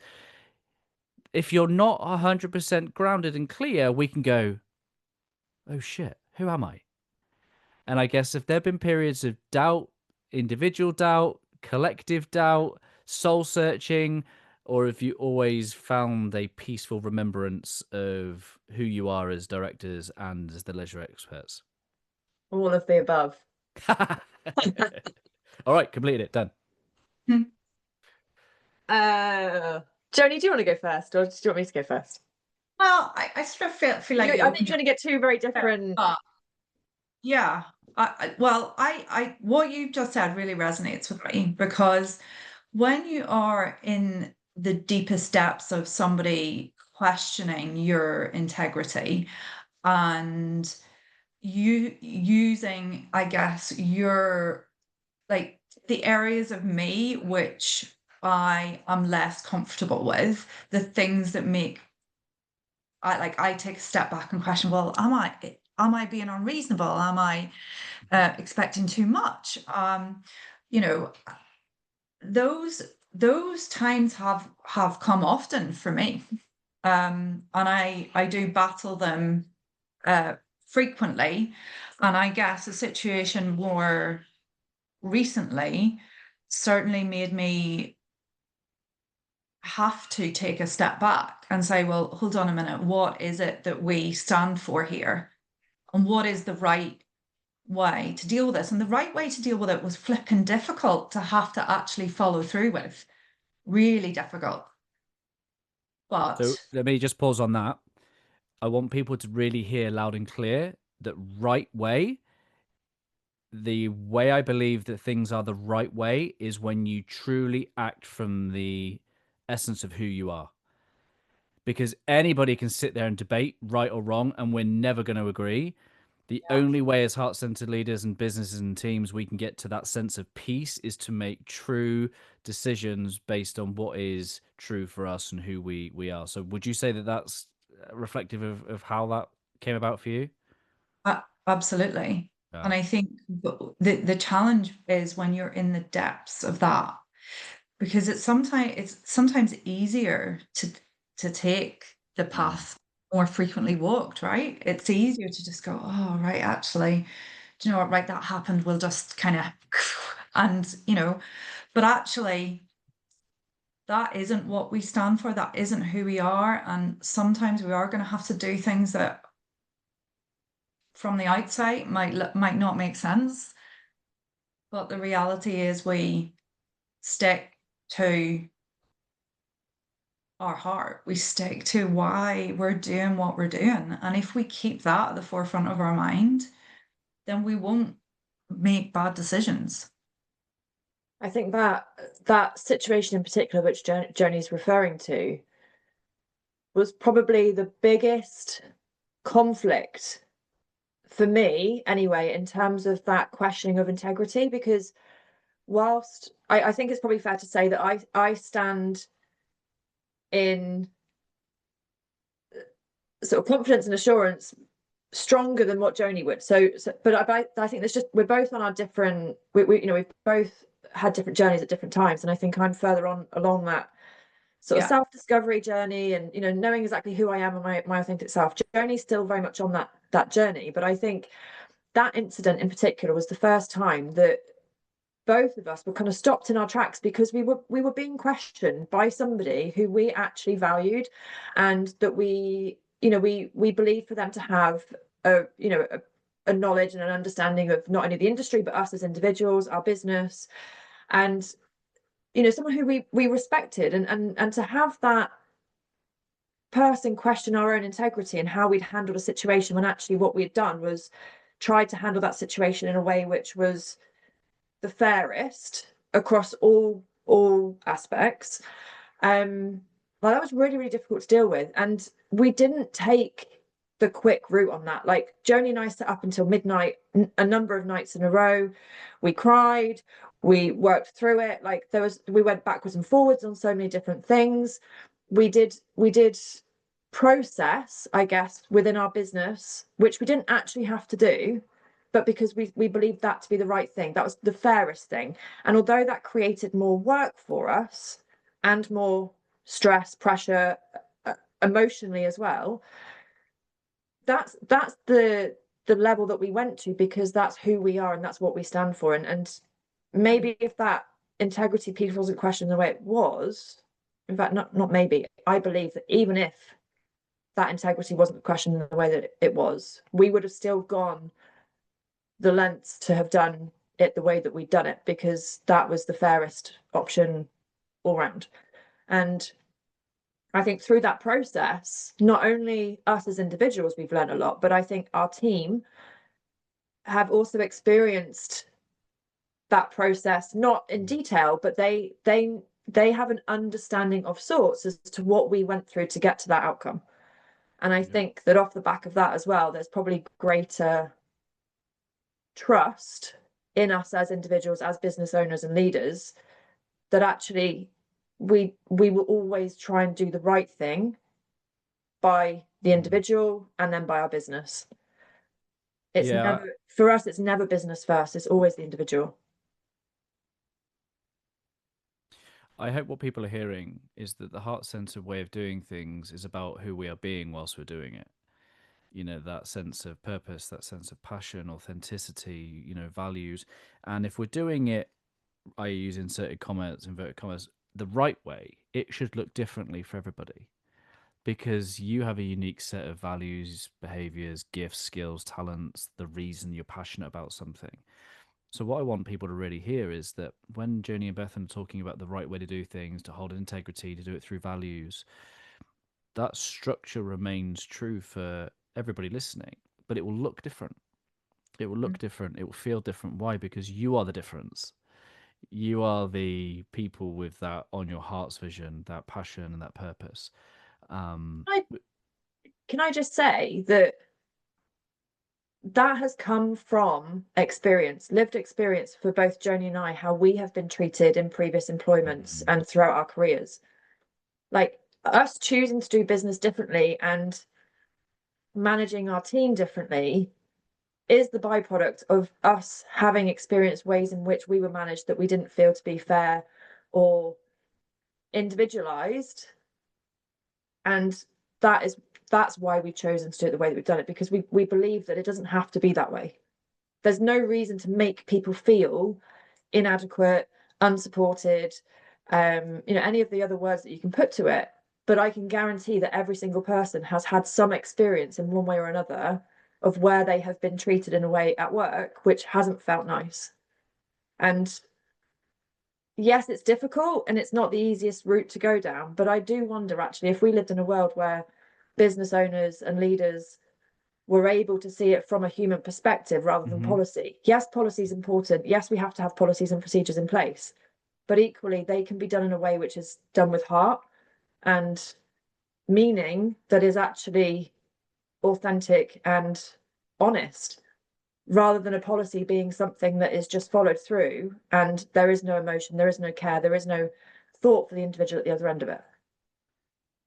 if you're not 100% grounded and clear, we can go, oh shit, who am I? And I guess if there have been periods of doubt, individual doubt, collective doubt, soul searching, or if you always found a peaceful remembrance of who you are as directors and as the leisure experts. All of the above. All right, completed it. Done. Joni, do you want to go first, or do you want me to go first? Well, I sort of feel like I think you're going to get two very different. Yeah. I what you just said really resonates with me, because when you are in the deepest depths of somebody questioning your integrity and you using, I guess, your like the areas of me which I am less comfortable with, the things that make I take a step back and question, well, am I being unreasonable? Am I expecting too much? You know, those times have come often for me. And I do battle them frequently. And I guess a situation more recently certainly made me have to take a step back and say, well, hold on a minute, what is it that we stand for here? And what is the right way to deal with this? And the right way to deal with it was flipping difficult to have to actually follow through with. Really difficult. So But let me just pause on that. I want people to really hear loud and clear that right way. The way I believe that things are the right way is when you truly act from the essence of who you are. Because anybody can sit there and debate right or wrong, and we're never going to agree. The yeah, only way as heart-centered leaders and businesses and teams we can get to that sense of peace is to make true decisions based on what is true for us and who we are. So would you say that that's reflective of how that came about for you? absolutely. Yeah. And I think the challenge is when you're in the depths of that, because it's sometimes easier to take the Mm. path more frequently walked, right? It's easier to just go, oh, right, actually, do you know what, right, that happened, we'll just kind of and but actually that isn't what we stand for, that isn't who we are, and sometimes we are going to have to do things that from the outside might not make sense, but the reality is stick to our heart. We stick to why we're doing what we're doing. And if we keep that at the forefront of our mind, then we won't make bad decisions. I think that situation in particular, which Joni's referring to, was probably the biggest conflict for me anyway, in terms of that questioning of integrity, because whilst I think it's probably fair to say that I stand in sort of confidence and assurance stronger than what Joni would. But I think there's just, we're both on our different, you know, we've both had different journeys at different times, and I think I'm further on along that sort of self-discovery journey, and you know, knowing exactly who I am and my authentic self. Joni's still very much on that journey, but I think that incident in particular was the first time that both of us were kind of stopped in our tracks, because we were being questioned by somebody who we actually valued, and that we believed for them to have a knowledge and an understanding of not only the industry but us as individuals, our business, and you know, someone who we respected, and to have that person question our own integrity and how we'd handled a situation, when actually what we had done was tried to handle that situation in a way which was the fairest across all aspects. Well, that was really, really difficult to deal with, and we didn't take the quick route on that. Like, Joni and I sat up until midnight a number of nights in a row. We cried, we worked through it. Like, we went backwards and forwards on so many different things. We did process, I guess, within our business, which we didn't actually have to do, but because we believed that to be the right thing, that was the fairest thing. And although that created more work for us and more stress, pressure, emotionally as well, that's the level that we went to, because that's who we are and that's what we stand for. And maybe if that integrity piece wasn't questioned the way it was, in fact, not maybe, I believe that even if that integrity wasn't questioned in the way that it was, we would have still gone the lengths to have done it the way that we'd done it, because that was the fairest option all round. And I think through that process, not only us as individuals, we've learned a lot, but I think our team have also experienced that process, not in detail, but they have an understanding of sorts as to what we went through to get to that outcome. And I think that off the back of that as well, there's probably greater trust in us as individuals, as business owners and leaders, that actually we will always try and do the right thing by the individual and then by our business. It's never, for us, it's never business first, it's always the individual. I hope what people are hearing is that the heart-centered way of doing things is about who we are being whilst we're doing it. You know, that sense of purpose, that sense of passion, authenticity, you know, values. And if we're doing it, I use inverted commas, the right way, it should look differently for everybody, because you have a unique set of values, behaviors, gifts, skills, talents, the reason you're passionate about something. So what I want people to really hear is that when Joni and Bethan are talking about the right way to do things, to hold integrity, to do it through values, that structure remains true for everybody listening, but it will look different. It will look different. It will feel different. Why? Because you are the difference. You are the people with that on your heart's vision, that passion and that purpose. Can I just say that has come from experience, lived experience for both Joni and I, how we have been treated in previous employments and throughout our careers. Like, us choosing to do business differently and managing our team differently is the byproduct of us having experienced ways in which we were managed that we didn't feel to be fair or individualized. And that's why we've chosen to do it the way that we've done it, because we believe that it doesn't have to be that way. There's no reason to make people feel inadequate, unsupported, any of the other words that you can put to it. But I can guarantee that every single person has had some experience in one way or another of where they have been treated in a way at work which hasn't felt nice. And yes, it's difficult and it's not the easiest route to go down, but I do wonder actually if we lived in a world where business owners and leaders were able to see it from a human perspective rather than policy. Yes, policy is important. Yes, we have to have policies and procedures in place, but equally they can be done in a way which is done with heart and meaning that is actually authentic and honest, rather than a policy being something that is just followed through and there is no emotion, there is no care, there is no thought for the individual at the other end of it.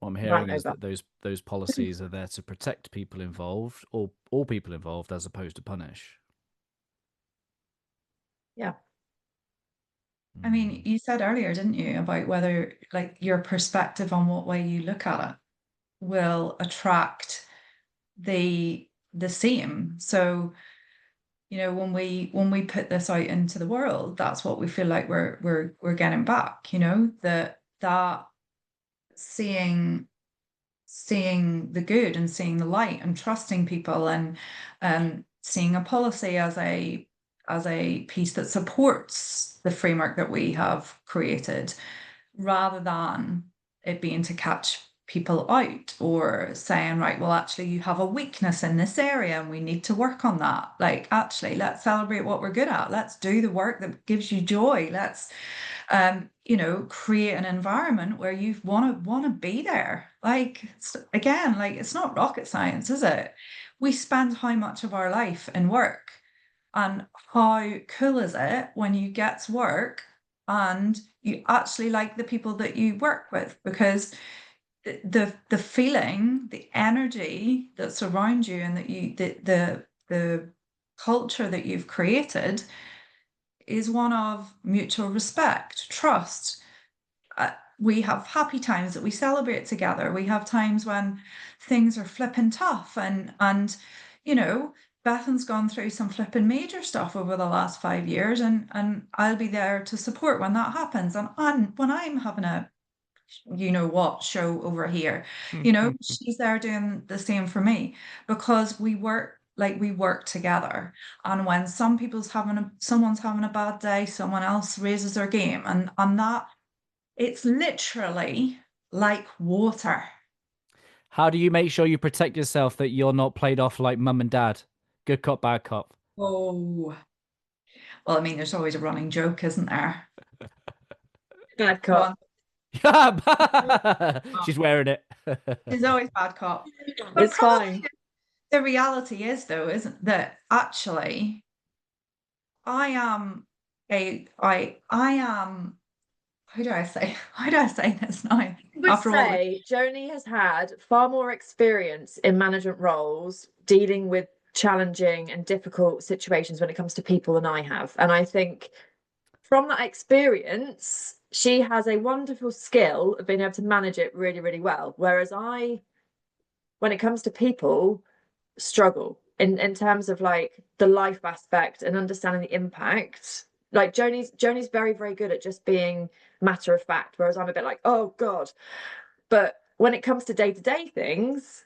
What I'm Right hearing is over. that those policies are there to protect people involved, or all people involved, as opposed to punish. Yeah. I mean, you said earlier, didn't you, about whether like your perspective on what way you look at it will attract the same. So, you know, when we put this out into the world, that's what we feel like we're getting back, you know, that seeing seeing the good and seeing the light and trusting people and seeing a policy as a piece that supports the framework that we have created, rather than it being to catch people out or saying, right, well, actually, you have a weakness in this area and we need to work on that. Like, actually, let's celebrate what we're good at. Let's do the work that gives you joy. Let's you know, create an environment where you want to be there. Like, again, like it's not rocket science, is it? We spend how much of our life in work, and how cool is it when you get to work and you actually like the people that you work with, because the feeling, the energy that's around you, and that you the culture that you've created is one of mutual respect, trust. We have happy times that we celebrate together. We have times when things are flipping tough, and you know, Bethan's gone through some flipping major stuff over the last 5 years, and I'll be there to support when that happens. And when I'm having a you know what show over here, you know, she's there doing the same for me, because we work together. And when someone's having a bad day, someone else raises their game, and that it's literally like water. How do you make sure you protect yourself that you're not played off like mum and dad? Good cop, bad cop. Oh, well, I mean, there's always a running joke, isn't there? Bad Go on. cop. She's wearing it. There's always bad cop. But It's probably fine. the reality is, though, isn't that actually I am I am, how do I say how do I say this now? I would After all, say Joni has had far more experience in management roles dealing with challenging and difficult situations when it comes to people than I have. And I think from that experience, she has a wonderful skill of being able to manage it really, really well. Whereas I, when it comes to people, struggle in terms of like the life aspect and understanding the impact. Like Joni's very, very good at just being matter of fact, whereas I'm a bit like, oh God. But when it comes to day-to-day things,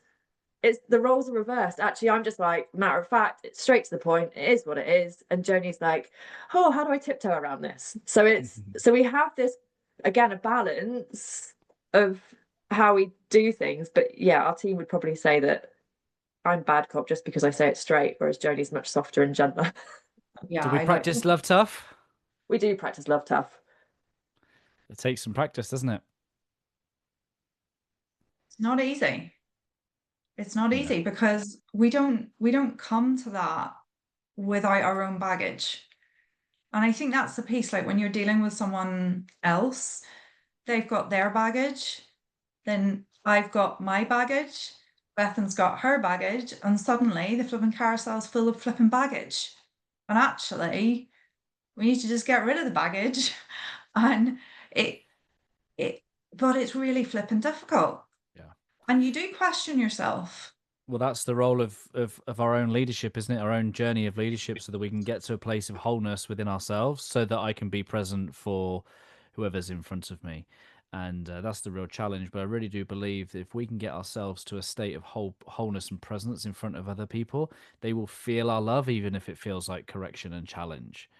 it's the roles are reversed. Actually, I'm just like, matter of fact, it's straight to the point, it is what it is. And Joni's like, oh, how do I tiptoe around this? So we have this again, a balance of how we do things. But yeah, our team would probably say that I'm bad cop just because I say it straight, whereas Joni's much softer and gentler. yeah, Do we I would. practice love tough? We do practice love tough. It takes some practice, doesn't it? It's not easy. It's not No. easy because we don't come to that without our own baggage. And I think that's the piece, like when you're dealing with someone else, they've got their baggage, then I've got my baggage, Bethan's got her baggage, and suddenly the flipping carousel's full of flipping baggage. And actually, we need to just get rid of the baggage. And it it but it's really flipping difficult. Yeah. And you do question yourself. Well, that's the role of our own leadership, isn't it? Our own journey of leadership, so that we can get to a place of wholeness within ourselves, so that I can be present for whoever's in front of me. And that's the real challenge. But I really do believe that if we can get ourselves to a state of wholeness and presence in front of other people, they will feel our love, even if it feels like correction and challenge.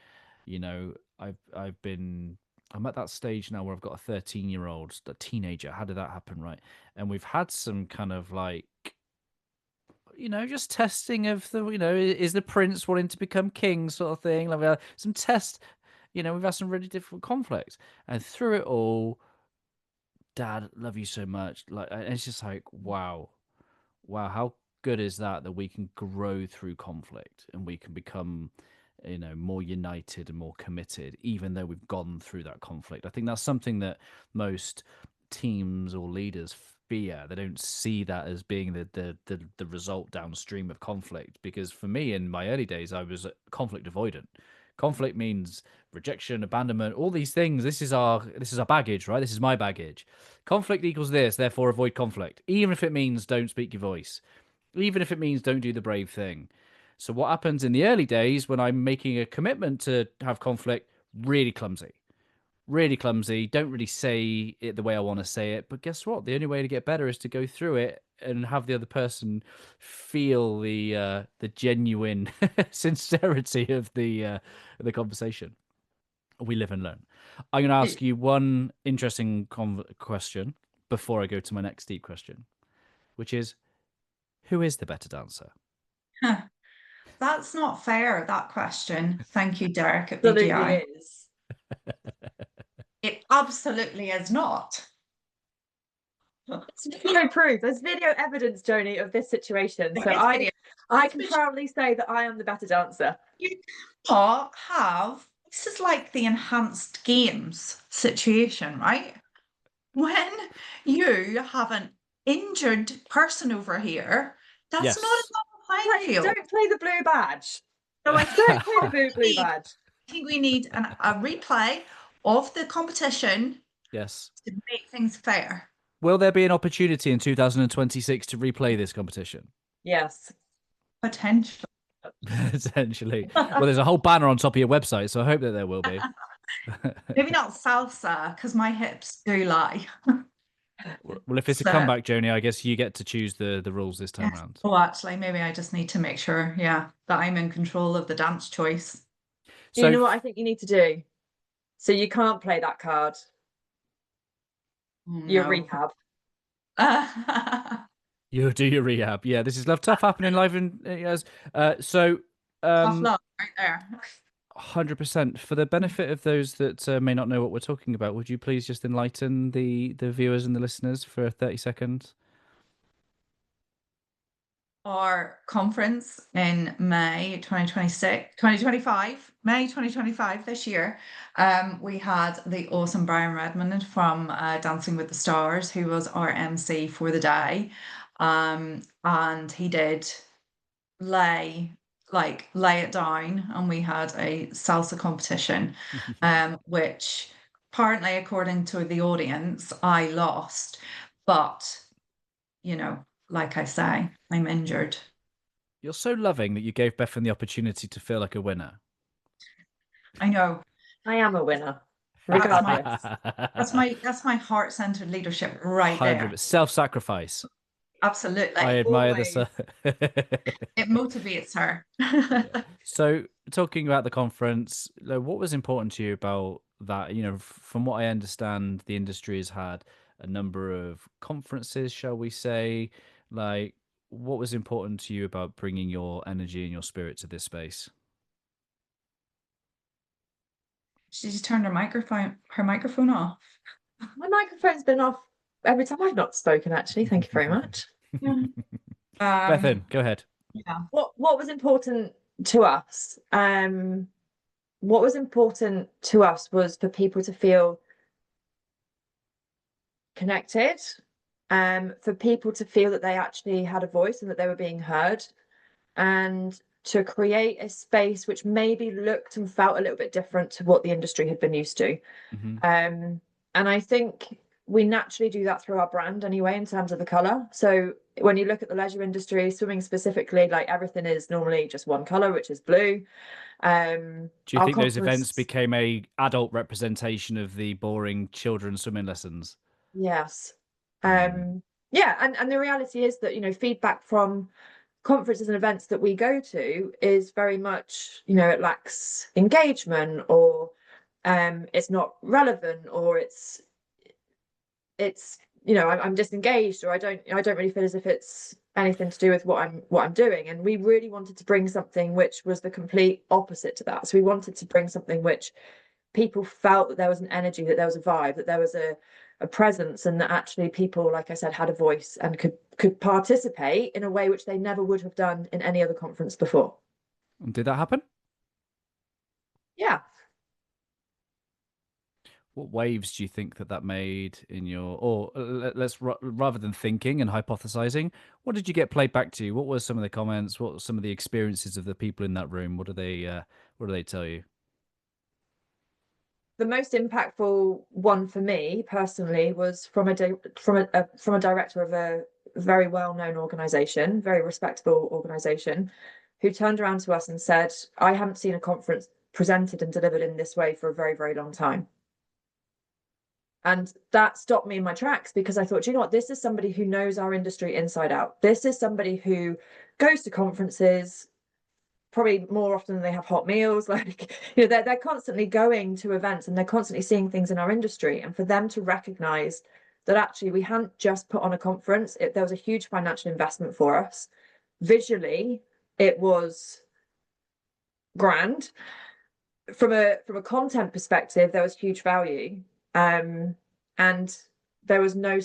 You know, I've been I'm at that stage now where I've got a 13-year-old, a teenager. How did that happen, right? And we've had some kind of like, just testing of the, is the prince wanting to become king sort of thing. Like some test, we've had some really difficult conflicts, and through it all, Dad, love you so much. Like, and it's just like, wow, how good is that we can grow through conflict and we can become, more united and more committed, even though we've gone through that conflict. I think that's something that most teams or leaders fear. They don't see that as being the result downstream of conflict. Because for me, in my early days, I was conflict avoidant. Conflict means rejection, abandonment, all these things. This is our baggage, right? This is my baggage. Conflict equals this, therefore avoid conflict, even if it means don't speak your voice, even if it means don't do the brave thing. So what happens in the early days when I'm making a commitment to have conflict? Really clumsy, don't really say it the way I want to say it. But guess what? The only way to get better is to go through it and have the other person feel the genuine sincerity of the conversation. We live and learn. I'm going to ask you one interesting question before I go to my next deep question, which is, who is the better dancer? That's not fair, that question. Thank you, Derek at Absolutely BGI. is. It absolutely is not. There's video proof. There's video evidence, Joni, of this situation. There So is video. I can proudly say that I am the better dancer. You cannot have, this is like the enhanced games situation, right? When you have an injured person over here, that's Yes. not a level playing field. Don't play the blue badge. So I Don't play the blue badge. I think we need a replay of the competition. Yes. To make things fair. Will there be an opportunity in 2026 to replay this competition? Yes. Potential. Essentially. Well, there's a whole banner on top of your website, so I hope that there will be. Maybe not salsa, because my hips do lie. Well, if it's a comeback, Joni, I guess you get to choose the rules this time around. Oh, actually, maybe I just need to make sure, that I'm in control of the dance choice. So, you know what I think you need to do? So you can't play that card. Your rehab. You'll do your rehab. Yeah, this is Love Tough happening live in yes. So tough love right there. 100%. For the benefit of those that may not know what we're talking about, would you please just enlighten the viewers and the listeners for 30 seconds? Our conference in May 2025, May 2025 this year, we had the awesome Brian Redmond from Dancing with the Stars, who was our MC for the day. And he did lay it down, and we had a salsa competition, which apparently, according to the audience, I lost. But, like I say, I'm injured. You're so loving that you gave Bethan the opportunity to feel like a winner. I know. I am a winner. Regardless. That's my heart-centered leadership right there. Self-sacrifice. Absolutely. I admire this. It motivates her. Yeah. So, talking about the conference, what was important to you about that? From what I understand, the industry has had a number of conferences, shall we say? Like, what was important to you about bringing your energy and your spirit to this space? She just turned her microphone off. My microphone's been off every time I've not spoken, actually. Thank you very much. Bethan, go ahead. Yeah. What was important to us? What was important to us was for people to feel connected, for people to feel that they actually had a voice and that they were being heard, and to create a space which maybe looked and felt a little bit different to what the industry had been used to. And I think we naturally do that through our brand anyway, in terms of the color. So when you look at the leisure industry, swimming specifically, like everything is normally just one color, which is blue. Do you think those events became a adult representation of the boring children's swimming lessons? Yes. Yeah, and the reality is that, feedback from conferences and events that we go to is very much, it lacks engagement, or it's not relevant, or it's I'm disengaged, or I don't really feel as if it's anything to do with what I'm doing. And we really wanted to bring something which was the complete opposite to that. So we wanted to bring something which people felt that there was an energy, that there was a vibe, that there was a presence, and that actually people, like I said, had a voice and could participate in a way which they never would have done in any other conference before. And did that happen? Yeah. What waves do you think that made in your, or let's rather than thinking and hypothesizing, what did you get played back to you? What were some of the comments? What were some of the experiences of the people in that room? What do they tell you? The most impactful one for me personally was from a director of a very well-known organization, very respectable organization, who turned around to us and said, I haven't seen a conference presented and delivered in this way for a very, very long time. And that stopped me in my tracks, because I thought, you know what, this is somebody who knows our industry inside out. This is somebody who goes to conferences probably more often than they have hot meals. Like, they're constantly going to events and they're constantly seeing things in our industry. And for them to recognize that actually we hadn't just put on a conference, there was a huge financial investment for us. Visually, it was grand. From a content perspective, there was huge value. And there was no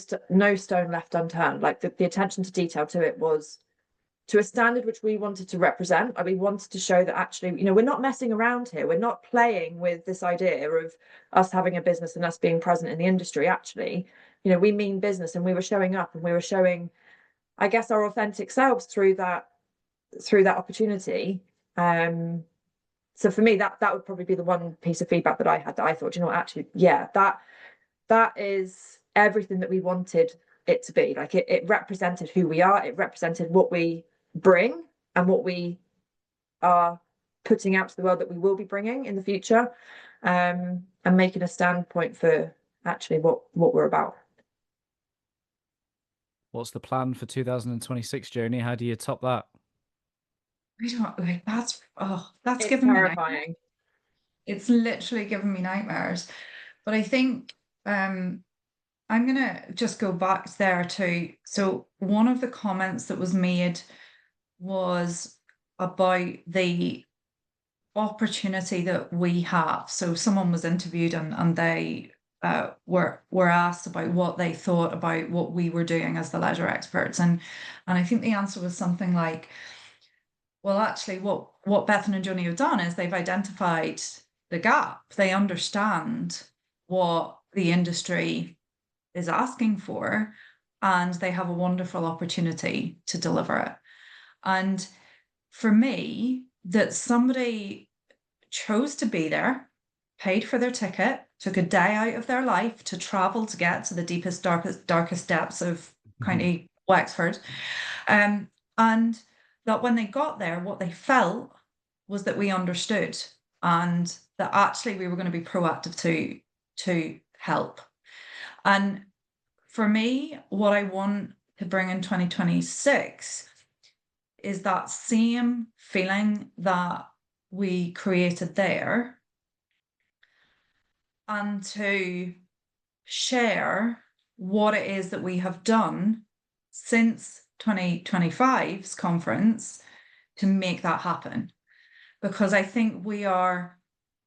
stone left unturned. Like the attention to detail to it was to a standard which we wanted to represent. Like, we wanted to show that actually, we're not messing around here. We're not playing with this idea of us having a business and us being present in the industry. Actually, we mean business, and we were showing up and we were showing, I guess, our authentic selves through that opportunity. So for me, that would probably be the one piece of feedback that I had, that I thought, actually, yeah, that is everything that we wanted it to be. Like, it represented who we are. It represented what we bring and what we are putting out to the world that we will be bringing in the future, and making a standpoint for actually what we're about. What's the plan for 2026, Joni? How do you top that? I don't like that's It's given me terrifying. it's literally given me nightmares. But I think I'm gonna just go back there too. So one of the comments that was made was about the opportunity that we have. So someone was interviewed and they were asked about what they thought about what we were doing as the leisure experts, and I think the answer was something like, well, actually, what Bethan and Joni have done is they've identified the gap. They understand what the industry is asking for, and they have a wonderful opportunity to deliver it. And for me, that somebody chose to be there, paid for their ticket, took a day out of their life to travel to get to the deepest, darkest depths of County Wexford, and that when they got there, what they felt was that we understood, and that actually we were going to be proactive to help. And for me, what I want to bring in 2026 is that same feeling that we created there, and to share what it is that we have done since 2025's conference to make that happen. Because I think we are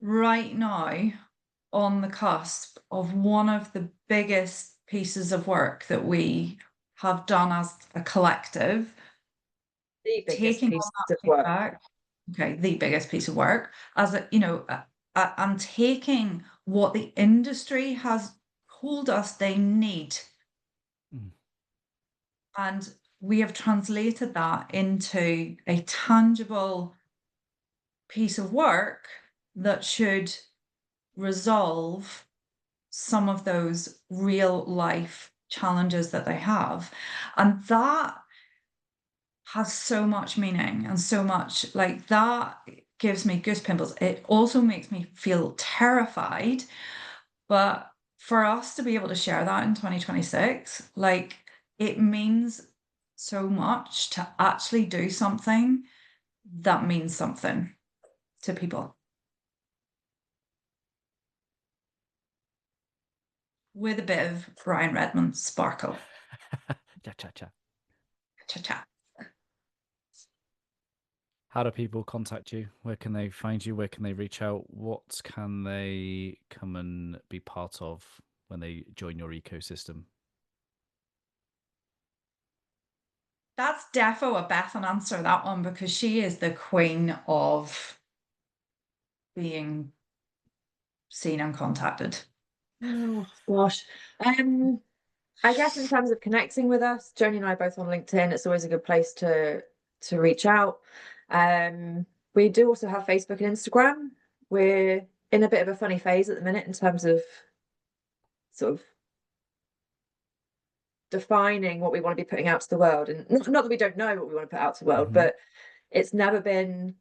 right now on the cusp of one of the biggest pieces of work that we have done as a collective. The biggest Taking piece on of that work. feedback, okay, the biggest piece of work, as I'm taking what the industry has told us they need, and we have translated that into a tangible piece of work that should resolve some of those real life challenges that they have. And that has so much meaning, and so much, like, that gives me goosepimples. It also makes me feel terrified. But for us to be able to share that in 2026, like, it means so much to actually do something that means something to people. with a bit of Brian Redmond sparkle. Cha cha cha. Cha cha. How do people contact you? Where can they find you? Where can they reach out? What can they come and be part of when they join your ecosystem? That's defo a Bethan answer, that one, because she is the queen of being seen and contacted. Oh gosh. I guess in terms of connecting with us, Joni and I are both on LinkedIn. It's always a good place to reach out. We do also have Facebook and Instagram. We're in a bit of a funny phase at the minute in terms of sort of defining what we want to be putting out to the world. And not that we don't know what we want to put out to the world, but it's never been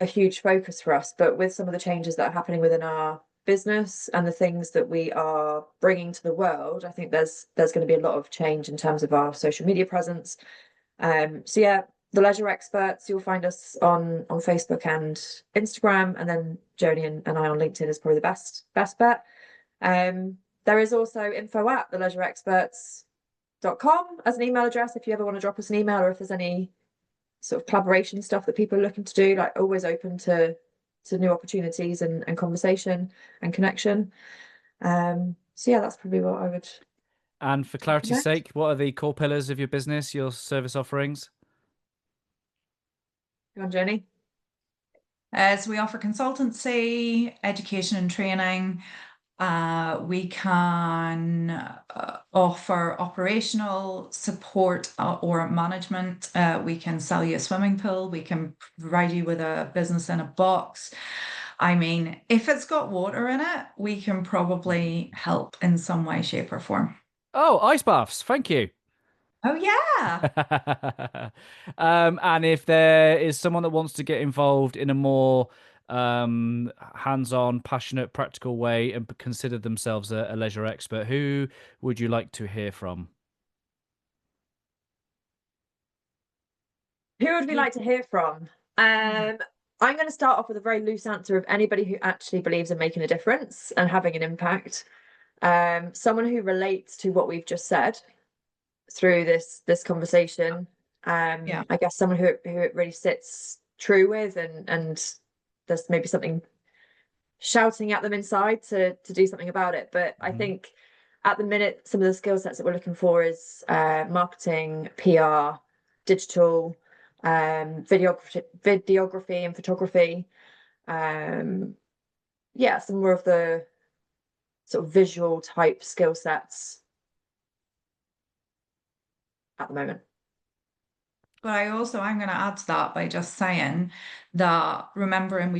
a huge focus for us. But with some of the changes that are happening within our business and the things that we are bringing to the world, I think there's going to be a lot of change in terms of our social media presence. So yeah, the Leisure Experts, you'll find us on Facebook and Instagram, and then Joni and I on LinkedIn is probably the best bet. There is also info@theleisureexperts.com as an email address if you ever want to drop us an email, or if there's any sort of collaboration stuff that people are looking to do, like always open to new opportunities and conversation and connection. So yeah, that's probably what I would. And for clarity's sake, what are the core pillars of your business, your service offerings? Go on, Joni. So we offer consultancy, education and training. We can offer operational support or management. We can sell you a swimming pool. We can provide you with a business in a box. I mean, if it's got water in it, we can probably help in some way, shape, or form. Oh, ice baths. Thank you. Oh, yeah. And if there is someone that wants to get involved in a more hands-on, passionate, practical way and consider themselves a leisure expert, who would you like to hear from? Who would we like to hear from? I'm going to start off with a very loose answer of anybody who actually believes in making a difference and having an impact. Someone who relates to what we've just said through this conversation. Yeah. I guess someone who it really sits true with, and there's maybe something shouting at them inside to do something about it. But I think at the minute, some of the skill sets that we're looking for is marketing, PR, digital, videography and photography. Yeah, some more of the sort of visual type skill sets at the moment. But I'm going to add to that by just saying that remembering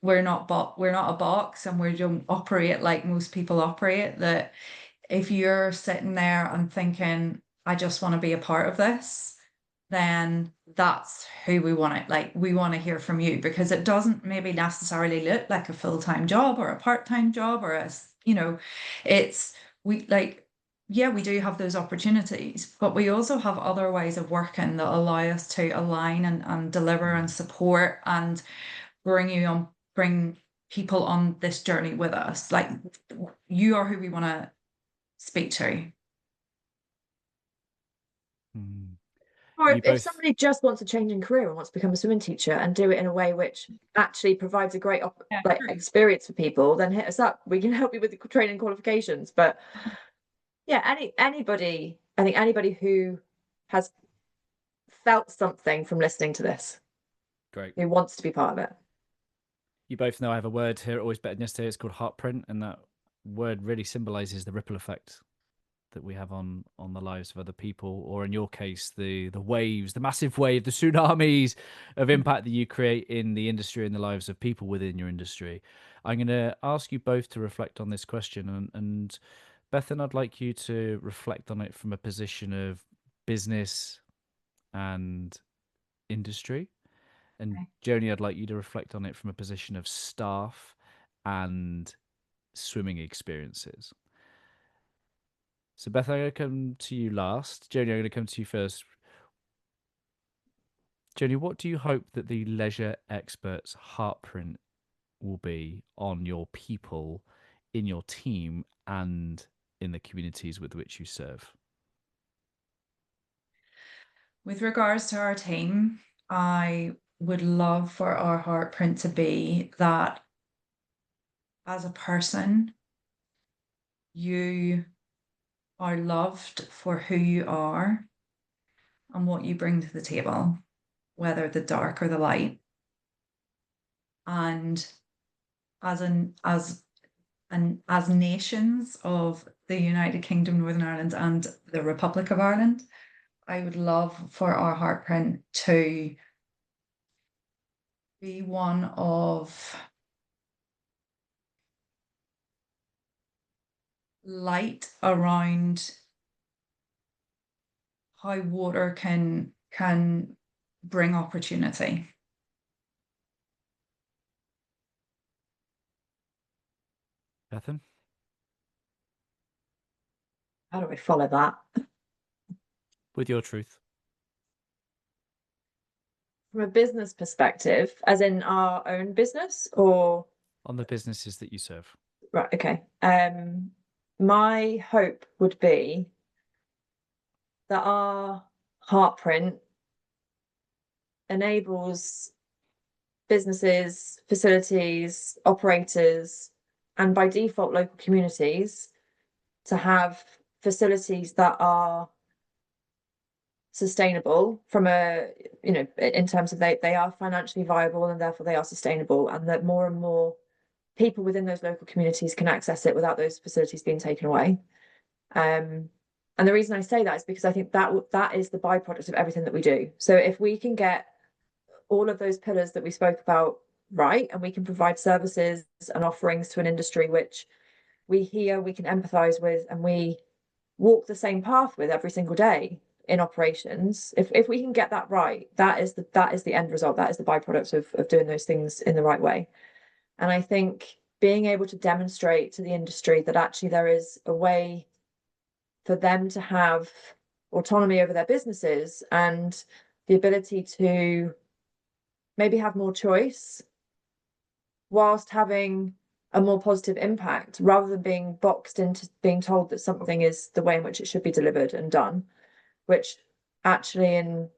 we're not a box, and we don't operate like most people operate. That if you're sitting there and thinking, I just want to be a part of this, then that's who we want it. Like, we want to hear from you, because it doesn't maybe necessarily look like a full-time job or a part-time job or it's we like, yeah, we do have those opportunities, but we also have other ways of working that allow us to align and deliver and support and bring people on this journey with us. Like, you are who we want to speak to. Or if somebody just wants a change in career and wants to become a swimming teacher and do it in a way which actually provides a great experience for people, then hit us up. We can help you with the training qualifications. But yeah, anybody, I think anybody who has felt something from listening to this, Great. who wants to be part of it. You both know I have a word here, always better than yesterday. It's called heartprint, and that word really symbolizes the ripple effect that we have on the lives of other people, or in your case, the waves, the massive wave, the tsunamis of impact that you create in the industry and the lives of people within your industry. I'm going to ask you both to reflect on this question, and Bethan, I'd like you to reflect on it from a position of business and industry, and Joni, I'd like you to reflect on it from a position of staff and swimming experiences. So, Beth, I'm going to come to you last. Joni, I'm going to come to you first. Joni, what do you hope that the leisure experts' heartprint will be on your people, in your team, and in the communities with which you serve? With regards to our team, I would love for our heartprint to be that as a person, you are loved for who you are and what you bring to the table, whether the dark or the light. And as nations of the United Kingdom, Northern Ireland, and the Republic of Ireland, I would love for our heartprint to be one of light around how water can bring opportunity. Bethan? How do we follow that? With your truth. From a business perspective, as in our own business, or On the businesses that you serve. right, okay. My hope would be that our heartprint enables businesses, facilities, operators, and by default local communities to have facilities that are sustainable from a, in terms of they are financially viable and therefore they are sustainable, and that more and more people within those local communities can access it without those facilities being taken away. And the reason I say that is because I think that is the byproduct of everything that we do. So if we can get all of those pillars that we spoke about right, and we can provide services and offerings to an industry which we hear, we can empathize with, and we walk the same path with every single day in operations, if we can get that right, that is the end result, that is the byproduct of doing those things in the right way. And I think being able to demonstrate to the industry that actually there is a way for them to have autonomy over their businesses and the ability to maybe have more choice whilst having a more positive impact, rather than being boxed into being told that something is the way in which it should be delivered and done, which actually in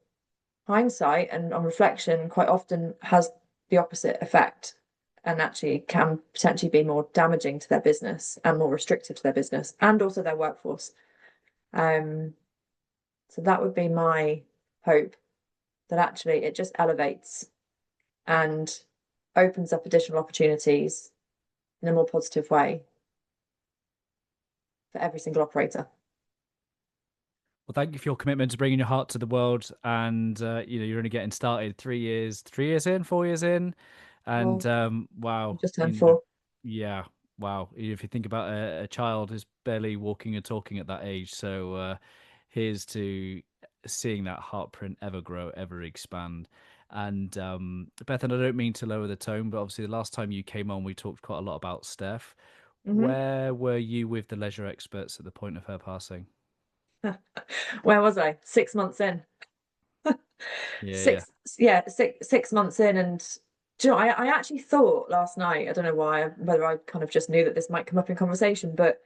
hindsight and on reflection quite often has the opposite effect, and actually can potentially be more damaging to their business and more restrictive to their business and also their workforce. So that would be my hope, that actually it just elevates and opens up additional opportunities in a more positive way for every single operator. Well, thank you for your commitment to bringing your heart to the world. And you're only getting started 3 years in, 4 years in, and wow, Just turned 4. yeah, wow. If you think about a child who's barely walking and talking at that age, so here's to seeing that heartprint ever grow, ever expand. And Bethan, I don't mean to lower the tone, but obviously the last time you came on, we talked quite a lot about Steph. Where were you with the leisure experts at the point of her passing? Where was I? 6 months in. Yeah. 6 months in. And do you know, I actually thought last night, I don't know why, whether I kind of just knew that this might come up in conversation, but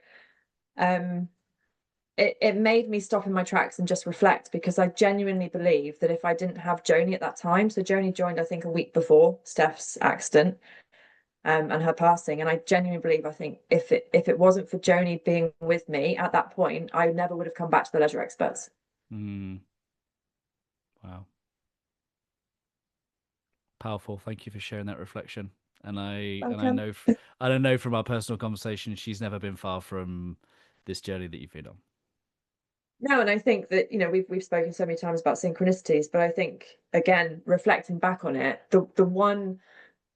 it made me stop in my tracks and just reflect, because I genuinely believe that if I didn't have Joni at that time, so Joni joined I think a week before Steph's accident, and her passing, and I genuinely believe, I think if it wasn't for Joni being with me at that point, I never would have come back to the leisure experts. Wow. Powerful. Thank you for sharing that reflection. And I Welcome. know from our personal conversation, she's never been far from this journey that you've been on. No, and I think that, we've spoken so many times about synchronicities, but I think, again, reflecting back on it, the one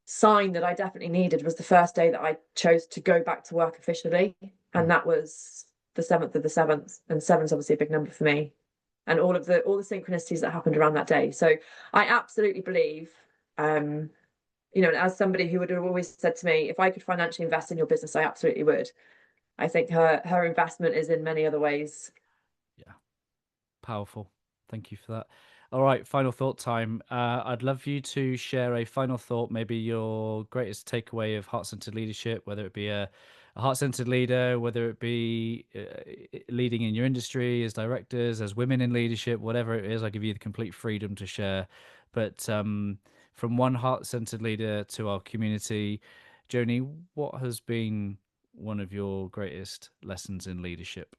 sign that I definitely needed was the first day that I chose to go back to work officially, and that was the 7th of the 7th, and 7's obviously a big number for me, and all the synchronicities that happened around that day. So I absolutely believe, as somebody who would have always said to me, if I could financially invest in your business, I absolutely would. I think her investment is in many other ways. Yeah. Powerful. Thank you for that. All right, final thought time. I'd love you to share a final thought, maybe your greatest takeaway of heart-centered leadership, whether it be a heart-centered leader, whether it be leading in your industry as directors, as women in leadership, whatever it is. I give you the complete freedom to share. But from one heart-centered leader to our community, Joni, what has been one of your greatest lessons in leadership?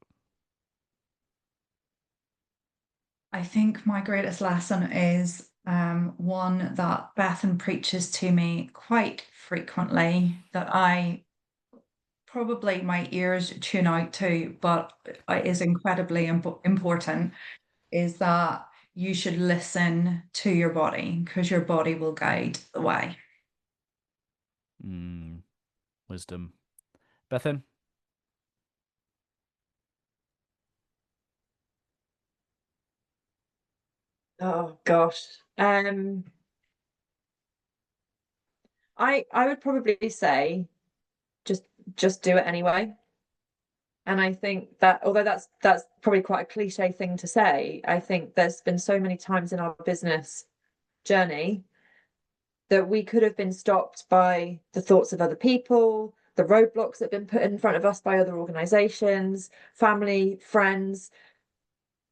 I think my greatest lesson is one that Bethan preaches to me quite frequently, that I probably my ears tune out to, but is incredibly important, is that you should listen to your body because your body will guide the way. Wisdom. Bethan? Oh gosh. I would probably say just just do it anyway. And I think that although that's probably quite a cliche thing to say, I think there's been so many times in our business journey that we could have been stopped by the thoughts of other people, the roadblocks that have been put in front of us by other organizations, family, friends,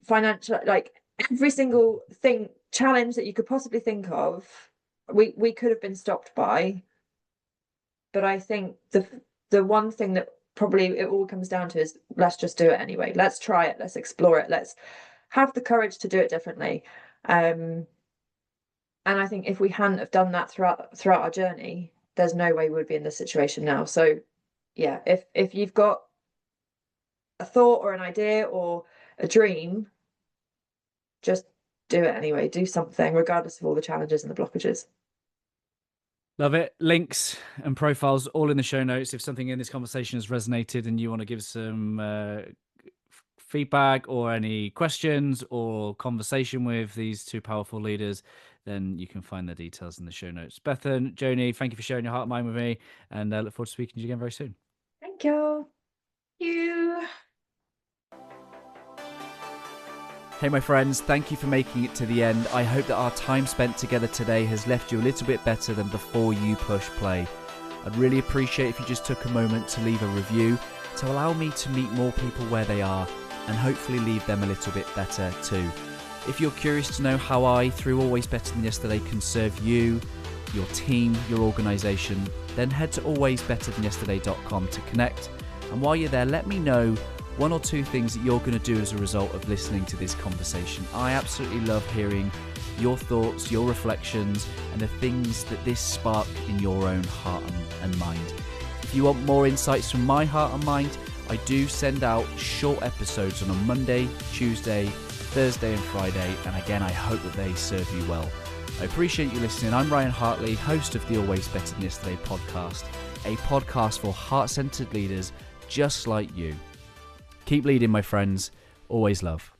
financial, like every single thing, challenge that you could possibly think of, we could have been stopped by. But I think the one thing that probably it all comes down to is let's just do it anyway. Let's try it. Let's explore it. Let's have the courage to do it differently. And I think if we hadn't have done that throughout our journey, there's no way we would be in this situation now. So yeah, if you've got a thought or an idea or a dream, just do it anyway. Do something, regardless of all the challenges and the blockages. Love it. Links and profiles all in the show notes. If something in this conversation has resonated and you want to give some feedback or any questions or conversation with these two powerful leaders, then you can find the details in the show notes. Bethan, Joni, thank you for sharing your heart and mind with me, and I look forward to speaking to you again very soon. Thank you. You. Hey my friends, thank you for making it to the end. I hope that our time spent together today has left you a little bit better than before you push play. I'd really appreciate if you just took a moment to leave a review to allow me to meet more people where they are and hopefully leave them a little bit better too. If you're curious to know how I, through Always Better Than Yesterday, can serve you, your team, your organisation, then head to alwaysbetterthanyesterday.com to connect. And while you're there, let me know one or two things that you're going to do as a result of listening to this conversation. I absolutely love hearing your thoughts, your reflections, and the things that this sparked in your own heart and mind. If you want more insights from my heart and mind, I do send out short episodes on a Monday, Tuesday, Thursday and Friday, and again, I hope that they serve you well. I appreciate you listening. I'm Ryan Hartley, host of the Always Better Than Yesterday podcast, a podcast for heart-centered leaders just like you. Keep leading, my friends. Always love.